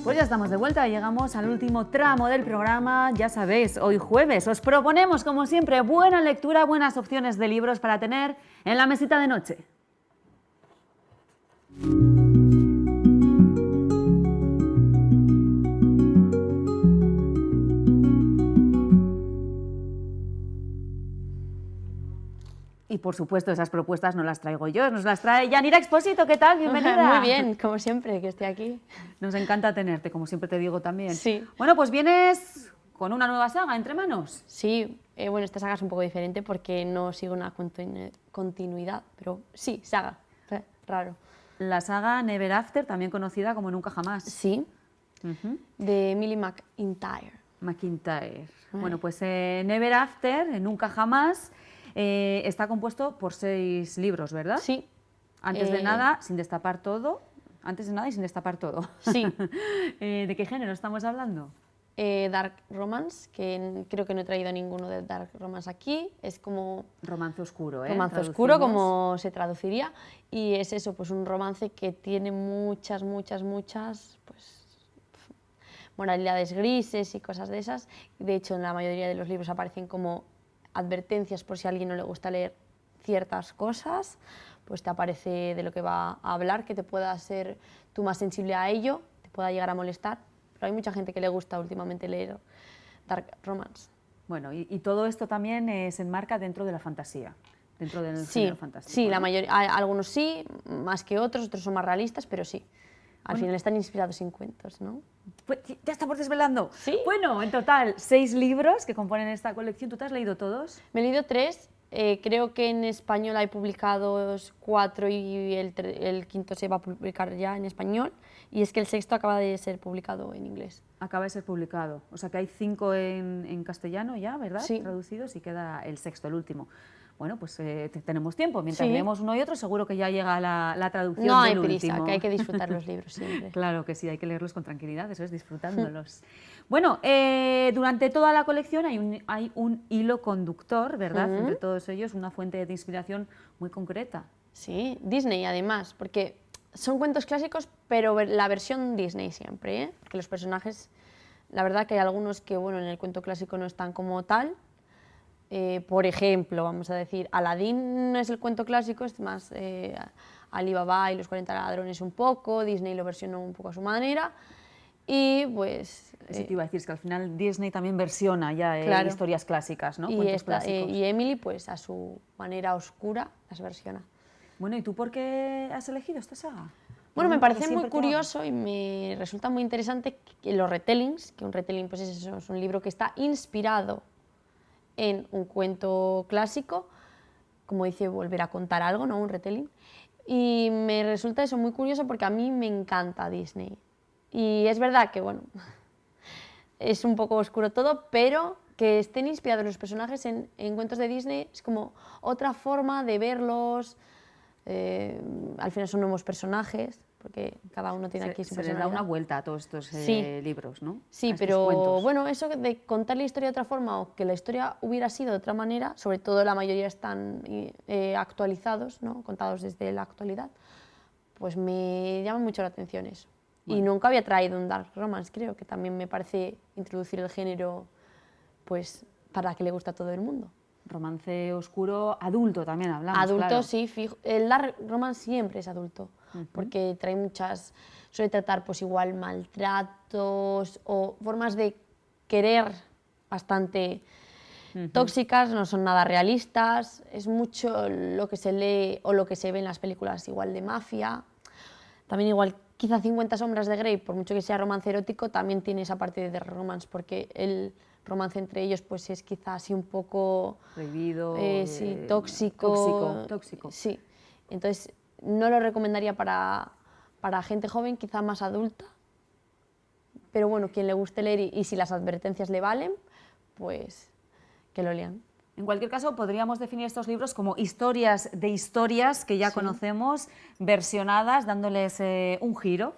Pues ya estamos de vuelta, llegamos al último tramo del programa. Ya sabéis, hoy jueves os proponemos, como siempre, buena lectura, buenas opciones de libros para tener en la mesita de noche. Y por supuesto, esas propuestas no las traigo yo, nos las trae Yanira Expósito. ¿Qué tal? Bienvenida. Muy bien, como siempre, que estoy aquí. Nos encanta tenerte, como siempre te digo también. Sí. Bueno, pues vienes con una nueva saga entre manos. Sí, bueno, esta saga es un poco diferente porque no sigue una continuidad, pero sí, saga, raro. La saga Never After, también conocida como Nunca Jamás. Sí, de Emily McIntyre. Bueno, pues Never After, Nunca Jamás, está compuesto por 6 libros, ¿verdad? Sí. Antes de nada, sin destapar todo. Antes de nada y sin destapar todo. Sí. ¿De qué género estamos hablando? Dark Romance, que creo que no he traído ninguno de Dark Romance aquí. Es como... Romance oscuro, ¿eh? Romance oscuro, como se traduciría. Y es eso, pues un romance que tiene muchas, pues, moralidades grises y cosas de esas. De hecho, en la mayoría de los libros aparecen como advertencias por si a alguien no le gusta leer ciertas cosas, pues te aparece de lo que va a hablar, que te pueda ser tú más sensible a ello, te pueda llegar a molestar. Pero hay mucha gente que le gusta últimamente leer Dark Romance. Bueno, y todo esto también se enmarca dentro de la fantasía, dentro del género fantástico. Sí, la mayoría, algunos sí, más que otros son más realistas, pero sí. Al final están inspirados en cuentos, ¿no? Pues, ya estamos desvelando. Sí. Bueno, en total, 6 libros que componen esta colección. ¿Tú te has leído todos? Me he leído 3. Creo que en español hay publicados 4 y el quinto se va a publicar ya en español. Y es que el sexto acaba de ser publicado en inglés. Acaba de ser publicado. O sea que hay 5 en castellano ya, ¿verdad? Sí. Traducidos, y queda el sexto, el último. Bueno, pues tenemos tiempo. Mientras leemos uno y otro, seguro que ya llega la traducción no del hay prisa, último. que hay que disfrutar los libros siempre. Claro que sí, hay que leerlos con tranquilidad, eso es, disfrutándolos. Bueno, durante toda la colección hay un hilo conductor, ¿verdad? Entre todos ellos, una fuente de inspiración muy concreta. Sí, Disney además, porque son cuentos clásicos, pero la versión Disney siempre, ¿eh? Porque los personajes, la verdad que hay algunos que, bueno, en el cuento clásico no están como tal. Por ejemplo, vamos a decir, Aladín no es el cuento clásico, es más Alibaba y los 40 ladrones un poco, Disney lo versionó un poco a su manera, y pues... Eso te iba a decir, es que al final Disney también versiona ya claro. historias clásicas, ¿no? Cuentos clásicos. Y Emily, pues a su manera oscura, las versiona. Bueno, ¿y tú por qué has elegido esta saga? Bueno, me que parece muy siempre te hago. curioso y me resulta muy interesante que los retellings, que un retelling pues es eso, es un libro que está inspirado en un cuento clásico, como dice, volver a contar algo, ¿no? Un retelling. Y me resulta eso muy curioso porque a mí me encanta Disney. Y es verdad que, bueno, es un poco oscuro todo, pero que estén inspirados los personajes en cuentos de Disney es como otra forma de verlos. Al final son nuevos personajes, porque cada uno tiene aquí su Se les da personalidad. una vuelta a todos estos libros, ¿no? Sí, A estos pero cuentos. bueno, eso de contar la historia de otra forma o que la historia hubiera sido de otra manera, sobre todo la mayoría están actualizados, ¿no? Contados desde la actualidad, pues me llama mucho la atención eso. Y nunca había traído un dark romance, creo, que también me parece introducir el género pues para que le guste a todo el mundo. Romance oscuro adulto también hablamos, Adulto, claro. sí, fijo. El dark romance siempre es adulto, porque trae muchas, suele tratar pues igual maltratos o formas de querer bastante tóxicas, no son nada realistas, es mucho lo que se lee o lo que se ve en las películas igual de mafia, también igual quizá 50 sombras de Grey, por mucho que sea romance erótico, también tiene esa parte de romance, porque el romance entre ellos pues es quizá así un poco prohibido, sí, tóxico. Sí, entonces no lo recomendaría para gente joven, quizá más adulta, pero bueno, quien le guste leer y si las advertencias le valen, pues que lo lean. En cualquier caso, podríamos definir estos libros como historias de historias que ya conocemos, versionadas, dándoles un giro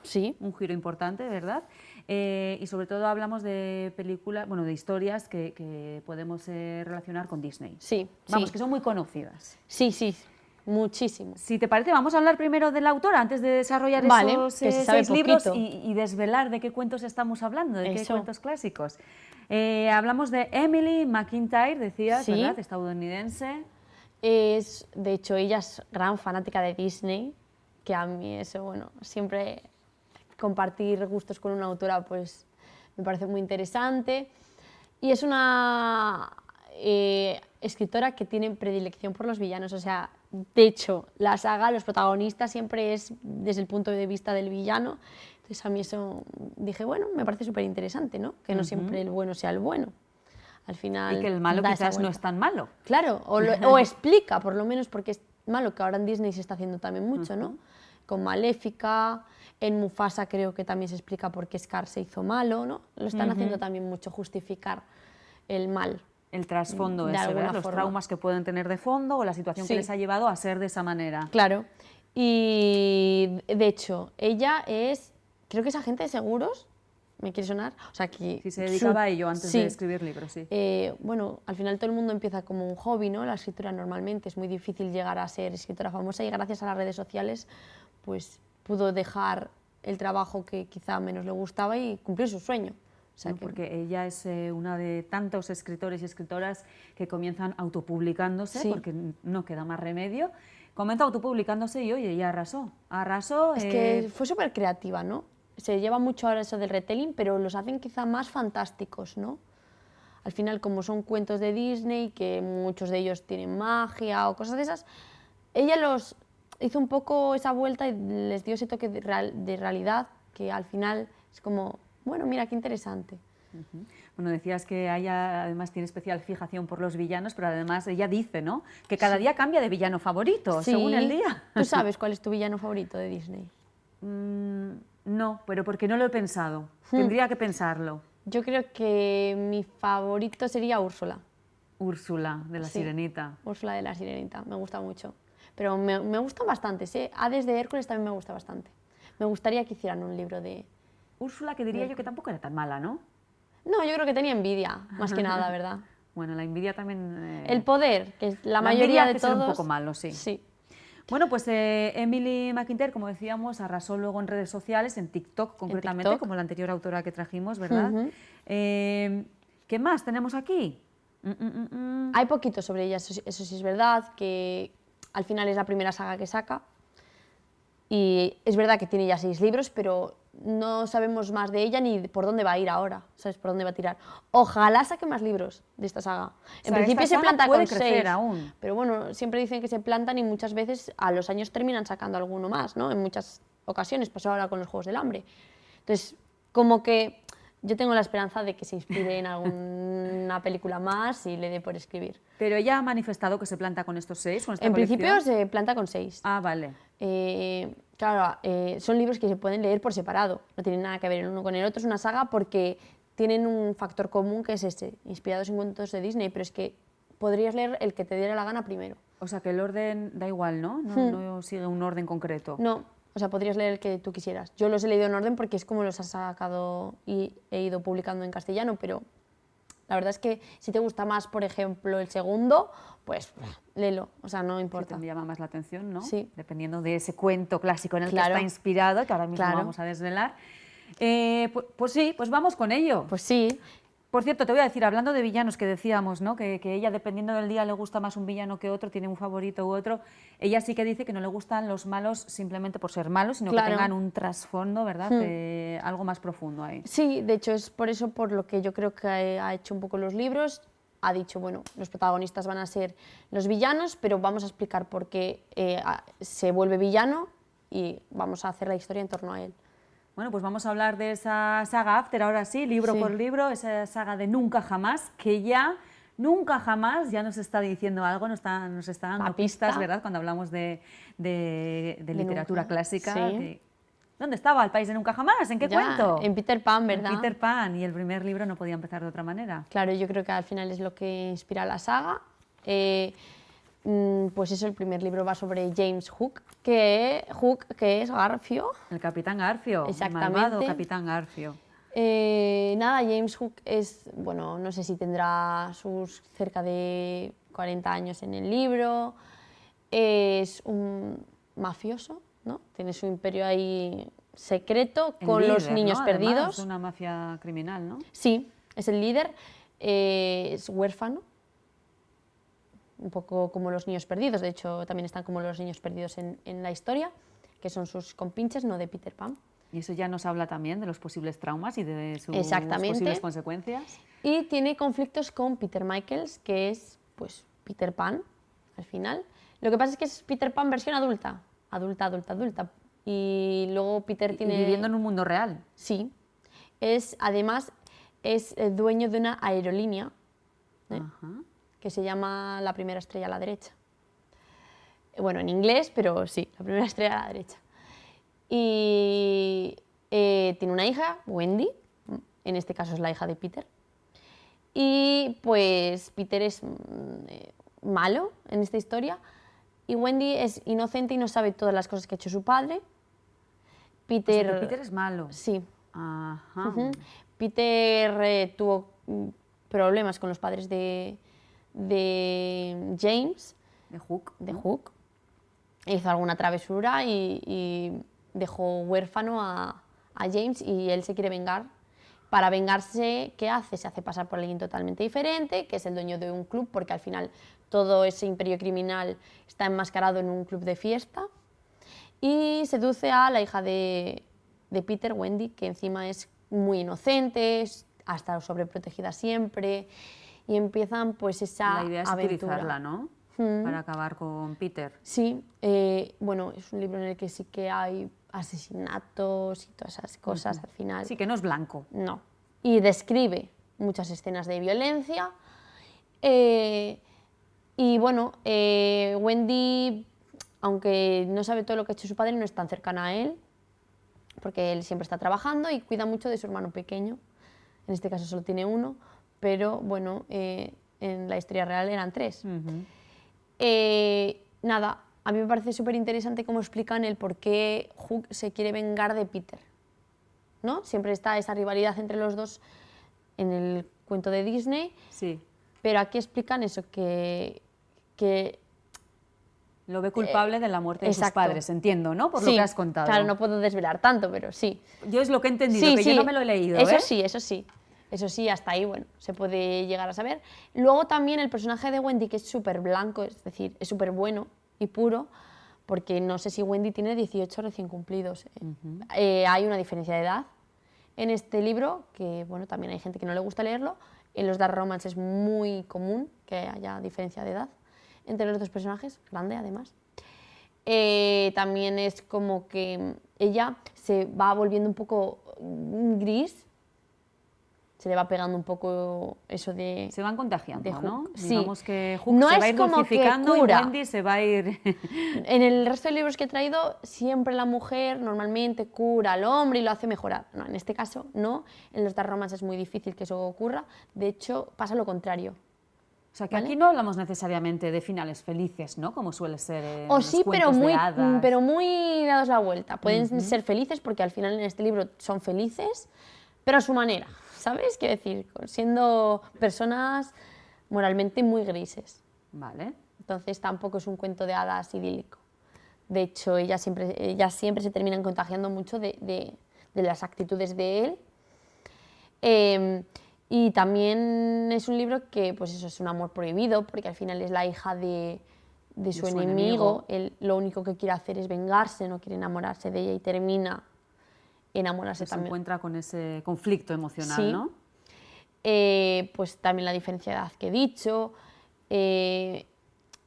importante, ¿verdad? Y sobre todo hablamos de películas, bueno, de historias que podemos relacionar con Disney. Sí. Vamos, que son muy conocidas. Sí, sí, muchísimo. Si te parece, vamos a hablar primero del autor antes de desarrollar esos que se sabe 6 libros poquito. y desvelar de qué cuentos estamos hablando, de qué Eso. cuentos clásicos. Hablamos de Emily McIntyre, decías, Sí. ¿verdad? Estadounidense. De hecho, ella es gran fanática de Disney, que a mí eso, bueno, siempre compartir gustos con una autora pues me parece muy interesante. Y es una escritora que tiene predilección por los villanos, o sea, de hecho, la saga, los protagonistas siempre es desde el punto de vista del villano. Entonces a mí eso dije, bueno, me parece súper interesante, ¿no? Que no siempre el bueno sea el bueno. Al final Y que el malo da esa quizás no vuelta. es tan malo. Claro, o explica por lo menos porque es malo, que ahora en Disney se está haciendo también mucho, ¿no? Con Maléfica, en Mufasa creo que también se explica por qué Scar se hizo malo, ¿no? Lo están haciendo también mucho, justificar el mal. El trasfondo De ese, alguna ¿verdad? Los forma. traumas que pueden tener de fondo o la situación que Sí. les ha llevado a ser de esa manera. Claro. Y de hecho, ella es, creo que es agente de seguros, ¿me quiere sonar? O sea, que Sí, se dedicaba a ello antes sí. de escribir libros, sí. Bueno, al final todo el mundo empieza como un hobby, ¿no? La escritura normalmente es muy difícil llegar a ser escritora famosa y gracias a las redes sociales pues pudo dejar el trabajo que quizá menos le gustaba y cumplir su sueño. O sea ¿no? que- Porque ella es una de tantos escritores y escritoras que comienzan autopublicándose, Sí. porque no queda más remedio. Comenzó autopublicándose y oye, ella arrasó. Es que fue súper creativa, ¿no? Se lleva mucho ahora eso del retelling, pero los hacen quizá más fantásticos, ¿no? Al final, como son cuentos de Disney, que muchos de ellos tienen magia o cosas de esas, ella los hizo un poco esa vuelta y les dio ese toque de realidad, que al final es como, bueno, mira qué interesante. Bueno, decías que ella además tiene especial fijación por los villanos, pero además ella dice, ¿no?, que cada día cambia de villano favorito, según el día. ¿Tú sabes cuál es tu villano favorito de Disney? No, pero porque no lo he pensado. Tendría que pensarlo. Yo creo que mi favorito sería Úrsula. Úrsula, de la Sí. Sirenita. Úrsula de la Sirenita, me gusta mucho. Pero me gustan bastantes, ¿eh? Hades de Hércules también me gusta bastante. Me gustaría que hicieran un libro de... Úrsula, que diría yo que tampoco era tan mala, ¿no? No, yo creo que tenía envidia, más que nada, ¿verdad? Bueno, la envidia también... El poder, que la la mayoría envidia de hace ser todos... un poco malo, sí. Sí. Bueno, pues Emily McIntyre, como decíamos, arrasó luego en redes sociales, en TikTok concretamente, TikTok. como la anterior autora que trajimos, ¿verdad? ¿Qué más tenemos aquí? Hay poquito sobre ella, eso sí es verdad, que al final es la primera saga que saca. Y es verdad que tiene ya 6 libros, pero no sabemos más de ella ni por dónde va a ir ahora, ¿sabes? Por dónde va a tirar. Ojalá saque más libros de esta saga. En sea, principio esta se saga planta puede con crecer 6, aún. pero bueno, siempre dicen que se plantan y muchas veces a los años terminan sacando alguno más, ¿no? En muchas ocasiones, pasó ahora con los Juegos del Hambre. Entonces, como que yo tengo la esperanza de que se inspire en alguna película más y le dé por escribir. Pero ella ha manifestado que se planta con estos 6, con esta En colección. principio se planta con 6. Ah, vale. Claro, son libros que se pueden leer por separado, no tienen nada que ver el uno con el otro, es una saga porque tienen un factor común que es este, inspirados en cuentos de Disney, pero es que podrías leer el que te diera la gana primero. O sea, que el orden da igual, ¿no? No sigue un orden concreto. No, o sea, podrías leer el que tú quisieras. Yo los he leído en orden porque es como los has sacado y he ido publicando en castellano, pero la verdad es que si te gusta más, por ejemplo, el segundo, pues léelo, o sea, no importa. Sí, te llama más la atención, ¿no? Sí. Dependiendo de ese cuento clásico en el Claro. que está inspirado, que ahora mismo Claro. vamos a desvelar. Pues sí, pues vamos con ello. Pues sí. Por cierto, te voy a decir, hablando de villanos que decíamos, ¿no? Que ella, dependiendo del día, le gusta más un villano que otro, tiene un favorito u otro. Ella sí que dice que no le gustan los malos simplemente por ser malos, sino Claro. que tengan un trasfondo, ¿verdad? Algo más profundo ahí. Sí, de hecho es por eso por lo que yo creo que ha hecho un poco los libros. Ha dicho, bueno, los protagonistas van a ser los villanos, pero vamos a explicar por qué se vuelve villano y vamos a hacer la historia en torno a él. Bueno, pues vamos a hablar de esa saga After, ahora sí, libro Sí. por libro, esa saga de Nunca Jamás, que ya, nunca jamás, ya nos está diciendo algo, nos está dando La pistas, pista. ¿verdad? Cuando hablamos de literatura Nunca, clásica. sí. ¿Dónde estaba el país de Nunca Jamás? ¿En qué Ya, cuento? en Peter Pan, ¿verdad? En Peter Pan, y el primer libro no podía empezar de otra manera. Claro, yo creo que al final es lo que inspira la saga. Pues eso, el primer libro va sobre James Hook, que es Garfio. El Capitán Garfio, Exactamente. el malvado Capitán Garfio. Nada, James Hook es, bueno, no sé si tendrá sus cerca de 40 años en el libro, es un mafioso, ¿no? Tiene su imperio ahí secreto El con los líder, niños ¿no? Además, perdidos. es una mafia criminal, ¿no? Sí, es el líder, es huérfano, un poco como los niños perdidos, de hecho también están como los niños perdidos en la historia, que son sus compinches, no de Peter Pan. Y eso ya nos habla también de los posibles traumas y de sus Exactamente. posibles consecuencias. Y tiene conflictos con Peter Michaels, que es pues Peter Pan, al final. Lo que pasa es que es Peter Pan versión adulta. Adulta. Y luego Peter tiene... Y viviendo en un mundo real. Sí. Además, es el dueño de una aerolínea que se llama La Primera Estrella a la Derecha. Bueno, en inglés, pero sí, La Primera Estrella a la Derecha. Y tiene una hija, Wendy, en este caso es la hija de Peter. Y pues Peter es malo en esta historia y Wendy es inocente y no sabe todas las cosas que ha hecho su padre. Peter, O sea, que Peter es malo. Sí. Ajá. Ujú. Peter tuvo problemas con los padres de James, De Hook. de Hook. Hizo alguna travesura y dejó huérfano a James y él se quiere vengar. Para vengarse, ¿qué hace? Se hace pasar por alguien totalmente diferente, que es el dueño de un club, porque al final todo ese imperio criminal está enmascarado en un club de fiesta. Y seduce a la hija de Peter, Wendy, que encima es muy inocente, ha estado sobreprotegida siempre. Y empiezan pues esa La idea es aventura. utilizarla, ¿no? Para acabar con Peter. Sí, bueno, es un libro en el que sí que hay asesinatos y todas esas cosas al final. Sí, que no es blanco. No. Y describe muchas escenas de violencia. Y bueno, Wendy, aunque no sabe todo lo que ha hecho su padre, no es tan cercana a él, porque él siempre está trabajando y cuida mucho de su hermano pequeño. En este caso solo tiene uno, pero bueno, en la historia real eran 3. Nada, a mí me parece súper interesante cómo explican el por qué Hook se quiere vengar de Peter, ¿no? Siempre está esa rivalidad entre los dos en el cuento de Disney, Sí. pero aquí explican eso, que Lo ve culpable de la muerte de sus exacto. padres, entiendo, ¿no? Por lo sí, que has contado. Claro, no puedo desvelar tanto, pero sí. Yo es lo que he entendido, que yo no me lo he leído, Eso ¿eh? sí, eso sí. Eso sí, hasta ahí, bueno, se puede llegar a saber. Luego también el personaje de Wendy, que es súper blanco, es decir, es súper bueno y puro, porque no sé si Wendy tiene 18 recién cumplidos. Hay una diferencia de edad en este libro, que bueno, también hay gente que no le gusta leerlo. En los dark romance es muy común que haya diferencia de edad entre los dos personajes, grande además. También es como que ella se va volviendo un poco gris, se le va pegando un poco eso de... Se van contagiando, Hook, ¿no? sí. Digamos que Hook No se va a es ir como que dulcificando y cura. Wendy se va a ir... En el resto de libros que he traído, siempre la mujer normalmente cura al hombre y lo hace mejorar. No, en este caso no, en los dark romance es muy difícil que eso ocurra, de hecho pasa lo contrario. O sea, que ¿Vale? aquí no hablamos necesariamente de finales felices, ¿no? Como suele ser en O los sí, cuentos de hadas. pero muy dados la vuelta. Pueden ser felices porque al final en este libro son felices, pero a su manera, ¿sabes? Quiero decir, siendo personas moralmente muy grises. Vale. Entonces tampoco es un cuento de hadas idílico. De hecho, ellas siempre se terminan contagiando mucho de las actitudes de él. Y también es un libro que, pues eso, es un amor prohibido, porque al final es la hija de su enemigo. Él lo único que quiere hacer es vengarse, no quiere enamorarse de ella y termina enamorarse Se también. encuentra con ese conflicto emocional, Sí. ¿no? Pues también la diferencia de edad que he dicho.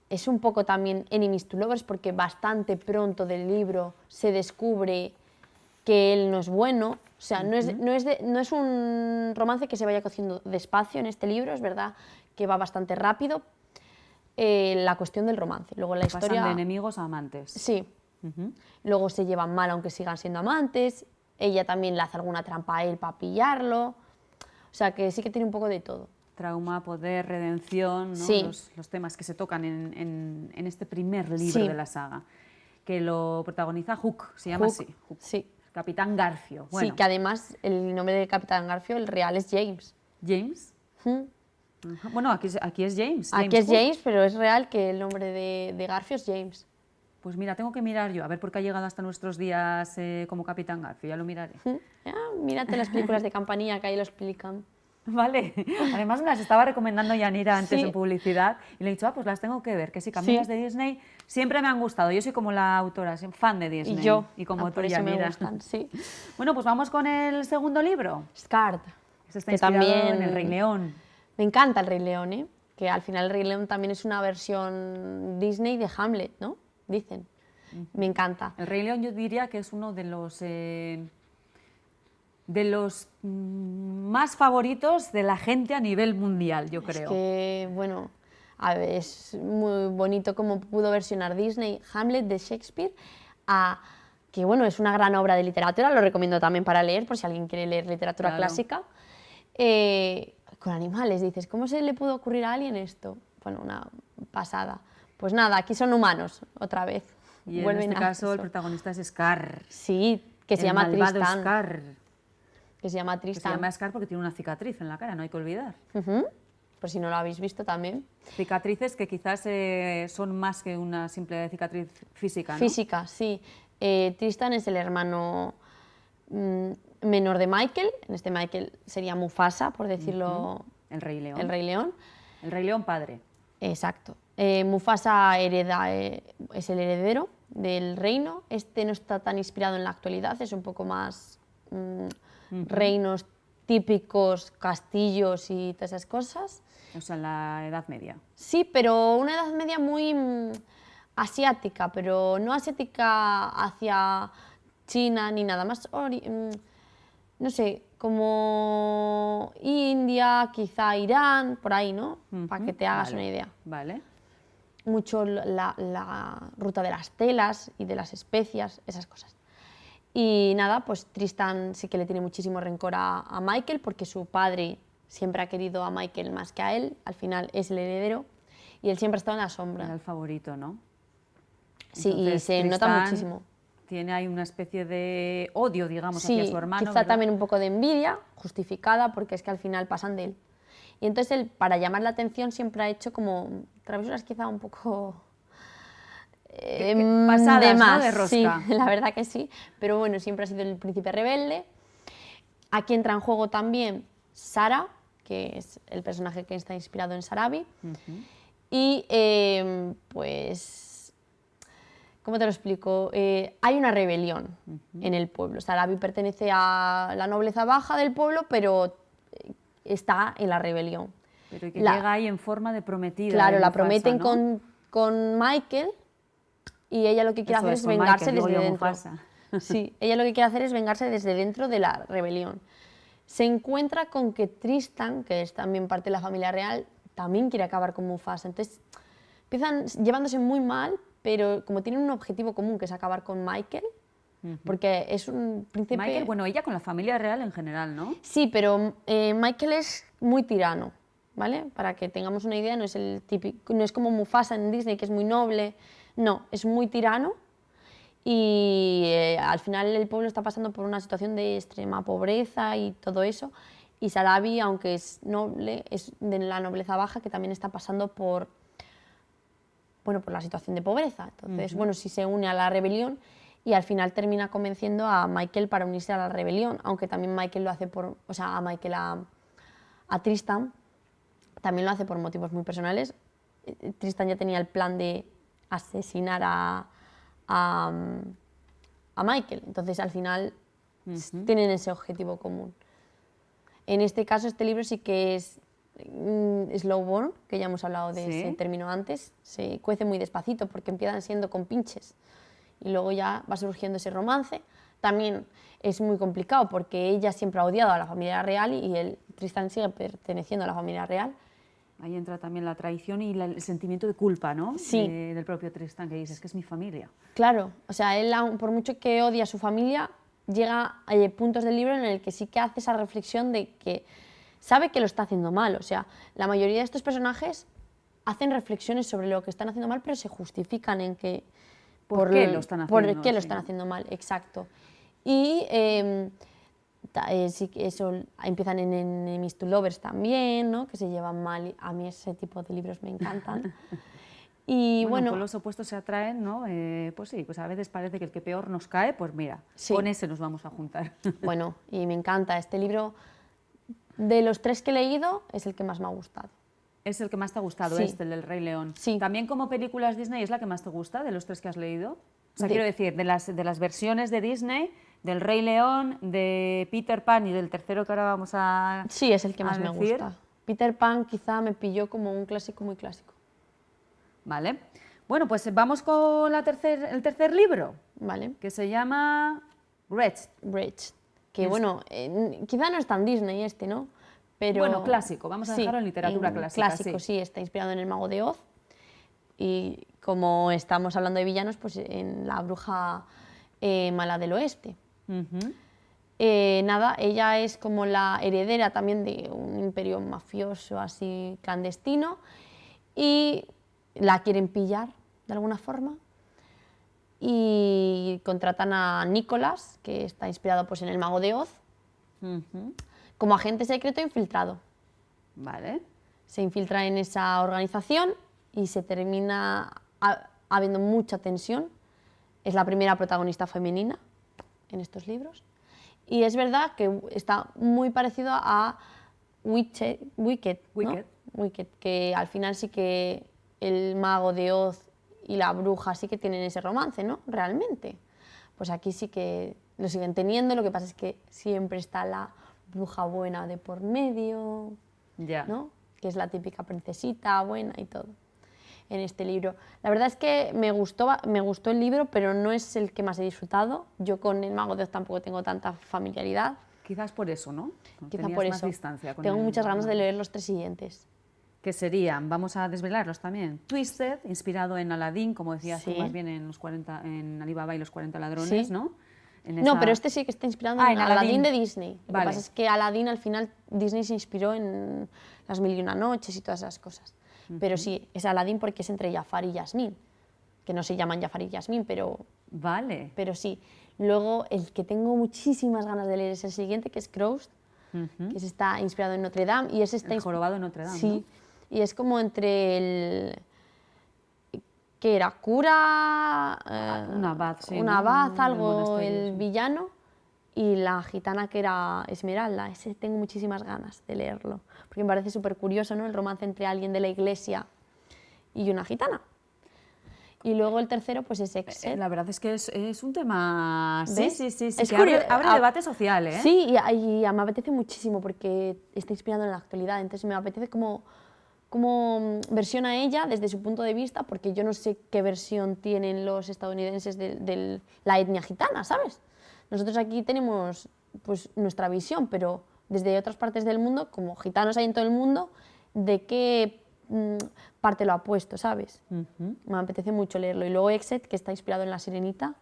Es un poco también enemies to lovers, porque bastante pronto del libro se descubre que él no es bueno. O sea, no es un romance que se vaya cociendo despacio en este libro, es verdad que va bastante rápido. La cuestión del romance. Luego la historia... Pasan de enemigos a amantes. Sí. Luego se llevan mal aunque sigan siendo amantes. Ella también le hace alguna trampa a él para pillarlo. O sea, que sí que tiene un poco de todo. Trauma, poder, redención, ¿no? Sí. Los temas que se tocan en este primer libro Sí. de la saga. Que lo protagoniza Hook, se llama Hook, así. Hook. sí. Capitán Garfio. Bueno, Sí, que además el nombre de Capitán Garfio, el real es James. James. Ajá. Bueno, aquí es James. Aquí es Hook. James, pero es real que el nombre de Garfio es James. Pues mira, tengo que mirar yo, a ver por qué ha llegado hasta nuestros días como Capitán Garfio, ya lo miraré. Mírate las películas de Campanilla, que ahí lo explican. Vale, además me las estaba recomendando Yanira antes Sí. en publicidad y le he dicho, pues las tengo que ver, que sí, que a mí Sí. las de Disney siempre me han gustado. Yo soy como la autora, soy fan de Disney. Y yo, Y como tú, por eso me Yanira. gustan, sí. Bueno, pues vamos con el segundo libro. Scarred, Este está que inspirado también en El Rey León. Me encanta El Rey León, ¿eh? Que al final El Rey León también es una versión Disney de Hamlet, ¿no? Dicen. Me encanta. El Rey León yo diría que es uno de los más favoritos de la gente a nivel mundial, yo creo. Es que, bueno, a ver, es muy bonito cómo pudo versionar Disney Hamlet de Shakespeare que, bueno, es una gran obra de literatura, lo recomiendo también para leer, por si alguien quiere leer literatura Claro. clásica. Con animales, dices, ¿cómo se le pudo ocurrir a alguien esto? Bueno, una pasada. Pues nada, aquí son humanos, otra vez. Y en Vuelven este a caso el eso. protagonista es Scar. Sí, que se el llama malvado Tristan. Scar. Que se llama Que se Tristan. llama Scar porque tiene una cicatriz en la cara, no hay que olvidar. Ujú. Por si no lo habéis visto también. Cicatrices que quizás son más que una simple cicatriz física, ¿no? Física, sí. Tristan es el hermano menor de Michael. En este Michael sería Mufasa, por decirlo. El Rey León. El Rey León. El Rey León padre. Exacto. Mufasa es el heredero del reino. Este no está tan inspirado en la actualidad, es un poco más reinos típicos, castillos y todas esas cosas. O sea, la Edad Media. Sí, pero una edad media muy asiática, pero no asiática hacia China ni nada más, no sé, como India, quizá Irán, por ahí, ¿no? Para que te hagas Vale, una idea. Vale. Mucho la ruta de las telas y de las especias, esas cosas. Y nada, pues Tristan sí que le tiene muchísimo rencor a Michael, porque su padre siempre ha querido a Michael más que a él, al final es el heredero, y él siempre ha estado en la sombra. Era el favorito, ¿no? Sí, y Entonces, se nota Tristán muchísimo. Tiene ahí una especie de odio, digamos, Sí, hacia su hermano. quizá ¿verdad? también un poco de envidia, justificada, porque es que al final pasan de él. Y entonces él, para llamar la atención, siempre ha hecho como travesuras quizá un poco pasadas, de ¿no? más. De rosca. Sí, la verdad que sí. Pero bueno, siempre ha sido el príncipe rebelde. Aquí entra en juego también Sara, que es el personaje que está inspirado en Sarabi. Y pues, ¿cómo te lo explico? Hay una rebelión en el pueblo. Sarabi pertenece a la nobleza baja del pueblo, pero está en la rebelión. Pero que llega ahí en forma de prometida. Claro, de la Mufasa, prometen ¿no? con Michael y ella lo que quiere hacer es vengarse desde dentro. Mufasa. Sí, ella lo que quiere hacer es vengarse desde dentro de la rebelión. Se encuentra con que Tristan, que es también parte de la familia real, también quiere acabar con Mufasa. Entonces empiezan llevándose muy mal, pero como tienen un objetivo común, que es acabar con Michael, porque es un príncipe... Michael, bueno, ella con la familia real en general, ¿no? Sí, pero Michael es muy tirano, ¿vale? Para que tengamos una idea, no es el típico, no es como Mufasa en Disney, que es muy noble. No, es muy tirano. Y al final el pueblo está pasando por una situación de extrema pobreza y todo eso. Y Sarabi, aunque es noble, es de la nobleza baja, que también está pasando por, bueno, por la situación de pobreza. Entonces, bueno, sí se une a la rebelión y al final termina convenciendo a Michael para unirse a la rebelión, aunque también Michael lo hace por, o sea, a Tristan también lo hace por motivos muy personales. Tristan ya tenía el plan de asesinar a Michael, entonces al final tienen ese objetivo común. En este caso, este libro sí que es slow burn, que ya hemos hablado de ese término antes, se cuece muy despacito porque empiezan siendo compinches y luego ya va surgiendo ese romance. También es muy complicado porque ella siempre ha odiado a la familia real y Tristan sigue perteneciendo a la familia real. Ahí entra también la traición y el sentimiento de culpa, ¿no? Sí. Del propio Tristan, que dices que es mi familia. Claro, o sea, él, por mucho que odia a su familia, llega a puntos del libro en el que sí que hace esa reflexión de que sabe que lo está haciendo mal. O sea, la mayoría de estos personajes hacen reflexiones sobre lo que están haciendo mal, pero se justifican en que... ¿Por qué lo están haciendo? ¿Por qué lo están haciendo mal? Exacto. Y sí que eso, empiezan en Enemies to Lovers también, ¿no? Que se llevan mal. A mí ese tipo de libros me encantan. Y bueno, pues los opuestos se atraen, ¿no? Pues sí, pues a veces parece que el que peor nos cae, pues mira, con ese nos vamos a juntar. Bueno, y me encanta. Este libro, de los 3 que he leído, es el que más me ha gustado. ¿Es el que más te ha gustado, el del Rey León? Sí. ¿También como películas Disney es la que más te gusta de los 3 que has leído? O sea, quiero decir, de las versiones de Disney, del Rey León, de Peter Pan y del tercero que ahora vamos a Sí, es el que más me gusta. Peter Pan quizá me pilló como un clásico muy clásico. Vale. Bueno, pues vamos con el tercer libro, vale, que se llama Wretched. Que bueno, quizá no es tan Disney este, ¿no? Pero, bueno, clásico, vamos a dejarlo en literatura clásica. Clásico, sí, está inspirado en El Mago de Oz. Y como estamos hablando de villanos, pues en la bruja mala del oeste. Nada, ella es como la heredera también de un imperio mafioso así clandestino y la quieren pillar de alguna forma y contratan a Nicholas, que está inspirado pues en El Mago de Oz, como agente secreto infiltrado. Vale. Se infiltra en esa organización y se termina habiendo mucha tensión. Es la primera protagonista femenina en estos libros. Y es verdad que está muy parecido a Wicked, ¿no? Wicked, que al final sí que el Mago de Oz y la bruja sí que tienen ese romance, ¿no? Realmente. Pues aquí sí que lo siguen teniendo, lo que pasa es que siempre está la bruja buena de por medio, ¿no? Que es la típica princesita buena y todo en este libro. La verdad es que me gustó el libro, pero no es el que más he disfrutado. Yo con El Mago de Oz tampoco tengo tanta familiaridad. Quizás por eso, ¿no? Quizá por eso. Tengo muchas ganas de leer los 3 siguientes. Que serían, vamos a desvelarlos también. Twisted, inspirado en Aladdin, como decías tú, más bien en Alibaba y los 40 ladrones, ¿no? No, pero este sí que está inspirado en Aladdin de Disney. Lo que pasa es que Aladdin al final Disney se inspiró en Las Mil y una Noches y todas esas cosas. Pero sí, es Aladdin porque es entre Jafar y Yasmín, que no se llaman Jafar y Yasmín, pero... Vale. Pero sí. Luego, el que tengo muchísimas ganas de leer es el siguiente, que es Crossed, que está inspirado en Notre Dame. Y ese está el jorobado de Notre Dame, sí, ¿no? Y es como entre el... ¿Qué era? Cura... un abad, sí. Un abad, algo, el villano, y la gitana que era Esmeralda. Ese tengo muchísimas ganas de leerlo, porque me parece súper curioso, ¿no? El romance entre alguien de la iglesia y una gitana. Y luego el tercero, pues es Exit. La verdad es que es un tema... Sí, es que abre debate social, ¿eh? Sí, y me apetece muchísimo porque está inspirado en la actualidad, entonces me apetece como cómo versiona ella desde su punto de vista, porque yo no sé qué versión tienen los estadounidenses de la etnia gitana, ¿sabes? Nosotros aquí tenemos pues nuestra visión, pero desde otras partes del mundo, como gitanos hay en todo el mundo, ¿de qué parte lo ha puesto, sabes? Me apetece mucho leerlo. Y luego Exet, que está inspirado en La Sirenita,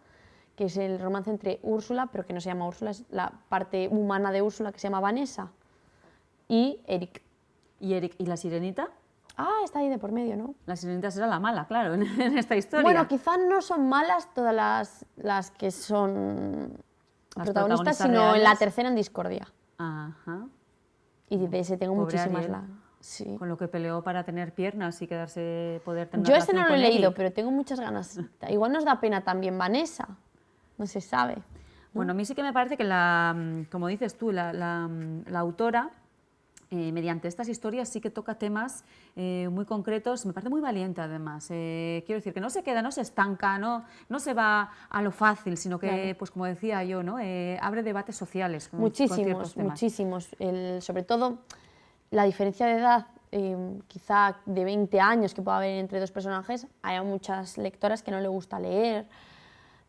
que es el romance entre Úrsula, pero que no se llama Úrsula, es la parte humana de Úrsula, que se llama Vanessa, y Eric. ¿Y la Sirenita? Ah, está ahí de por medio, ¿no? La Sirenita será la mala, claro, en esta historia. Bueno, quizás no son malas todas las que son Las protagonistas, sino reales. en la tercera en Discordia. Ajá. Y de ese tengo Pobre muchísimas. Ariel, Sí. con lo que peleó para tener piernas y poder tener Yo una este no relación lo he con leído, Eddie. pero tengo muchas ganas. Igual nos da pena también Vanessa. No se sabe. Bueno, a mí sí que me parece que, como dices tú, la autora, mediante estas historias sí que toca temas muy concretos, me parece muy valiente además. Quiero decir que no se queda, no se estanca, no se va a lo fácil, sino que, Claro. pues como decía yo, ¿no? Abre debates sociales con Muchísimos, ciertos temas. muchísimos. Sobre todo la diferencia de edad, quizá de 20 años que pueda haber entre dos personajes, hay muchas lectoras que no le gusta leer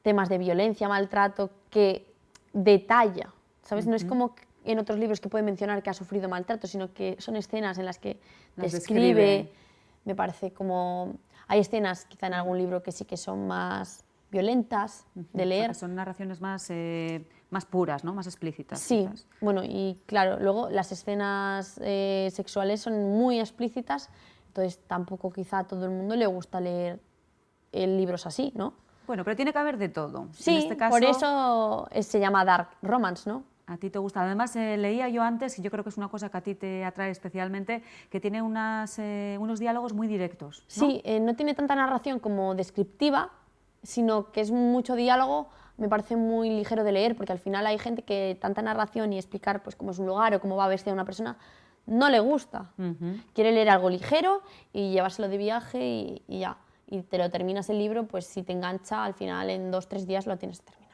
temas de violencia, maltrato, que detalla, ¿sabes? No es como en otros libros que puede mencionar que ha sufrido maltrato, sino que son escenas en las que Las describe. describe. Me parece como... Hay escenas, quizá en algún libro, que sí que son más violentas de O sea, leer. que son narraciones más puras, ¿no? Más explícitas. Sí, quizás. bueno, y claro, luego las escenas sexuales son muy explícitas, entonces tampoco quizá a todo el mundo le gusta leer libros así, ¿no? Bueno, pero tiene que haber de todo. Sí, En este caso, por eso se llama Dark Romance, ¿no? a ti te gusta. Además, leía yo antes, y yo creo que es una cosa que a ti te atrae especialmente, que tiene unos diálogos muy directos, ¿no? Sí, no tiene tanta narración como descriptiva, sino que es mucho diálogo. Me parece muy ligero de leer, porque al final hay gente que tanta narración y explicar pues, cómo es un lugar o cómo va vestida una persona no le gusta. Quiere leer algo ligero y llevárselo de viaje y ya. Y te lo terminas el libro, pues si te engancha, al final en 2 o 3 días lo tienes terminado.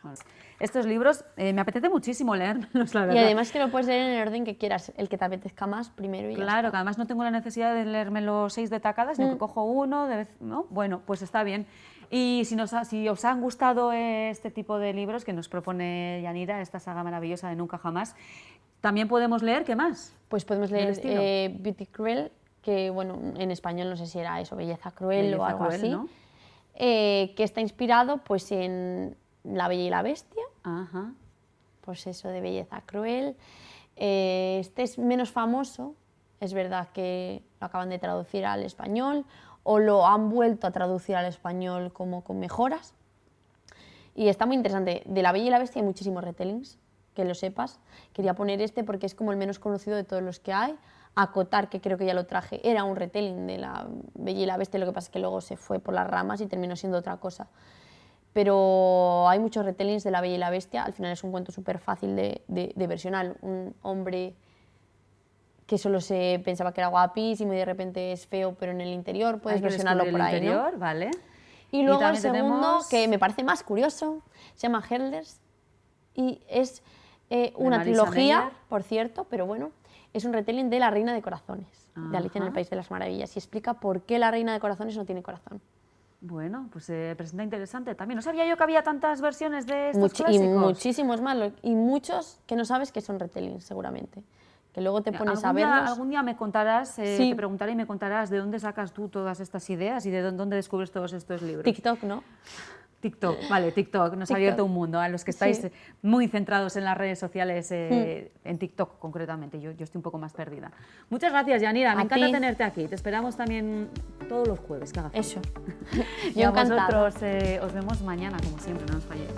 Estos libros me apetece muchísimo leérmelos, la verdad. Y además que lo puedes leer en el orden que quieras, el que te apetezca más primero y ya Claro, está. que además no tengo la necesidad de leerme los 6 de tacadas, sino que cojo uno, ¿no? Bueno, pues está bien. Y si os han gustado este tipo de libros que nos propone Yanira, esta saga maravillosa de Nunca Jamás, también podemos leer, ¿qué más? Pues podemos ¿Del leer estilo? Beauty Cruel, que bueno, en español no sé si era eso, Belleza Cruel Belleza o algo Cruel, así, ¿no? Que está inspirado pues en La Bella y la Bestia, Ajá. pues eso de Belleza Cruel. Este es menos famoso, es verdad que lo acaban de traducir al español o lo han vuelto a traducir al español como con mejoras. Y está muy interesante. De La Bella y la Bestia hay muchísimos retellings, que lo sepas. Quería poner este porque es como el menos conocido de todos los que hay. Acotar, que creo que ya lo traje, era un retelling de La Bella y la Bestia, lo que pasa es que luego se fue por las ramas y terminó siendo otra cosa. Pero hay muchos retellings de La Bella y la Bestia, al final es un cuento súper fácil de versionar. Un hombre que solo se pensaba que era guapísimo y de repente es feo, pero en el interior puedes Hay que versionarlo descubrir por el ahí, interior, ¿no? ¿vale? Y luego el también segundo, tenemos que me parece más curioso, se llama Herders y es una Marisa trilogía, Meyer. por cierto, pero bueno, es un retelling de La Reina de Corazones, de Alicia en el Ajá. País de las Maravillas, y explica por qué la Reina de Corazones no tiene corazón. Bueno, pues se presenta interesante también. No sabía yo que había tantas versiones de estos Y clásicos. muchísimos más, y muchos que no sabes que son retellings, seguramente. Que luego te pones a verlos. Algún día me contarás, Sí. te preguntaré y me contarás de dónde sacas tú todas estas ideas y de dónde descubres todos estos libros. TikTok, ¿no? TikTok, vale, TikTok. Nos ha TikTok. abierto un mundo a los que estáis Sí. muy centrados en las redes sociales, en TikTok concretamente. Yo estoy un poco más perdida. Muchas gracias, Yanira. Me A encanta ti. tenerte aquí. Te esperamos también todos los jueves que haga falta. Eso. Y Yo a encantada. vosotros os vemos mañana, como siempre, no os falléis.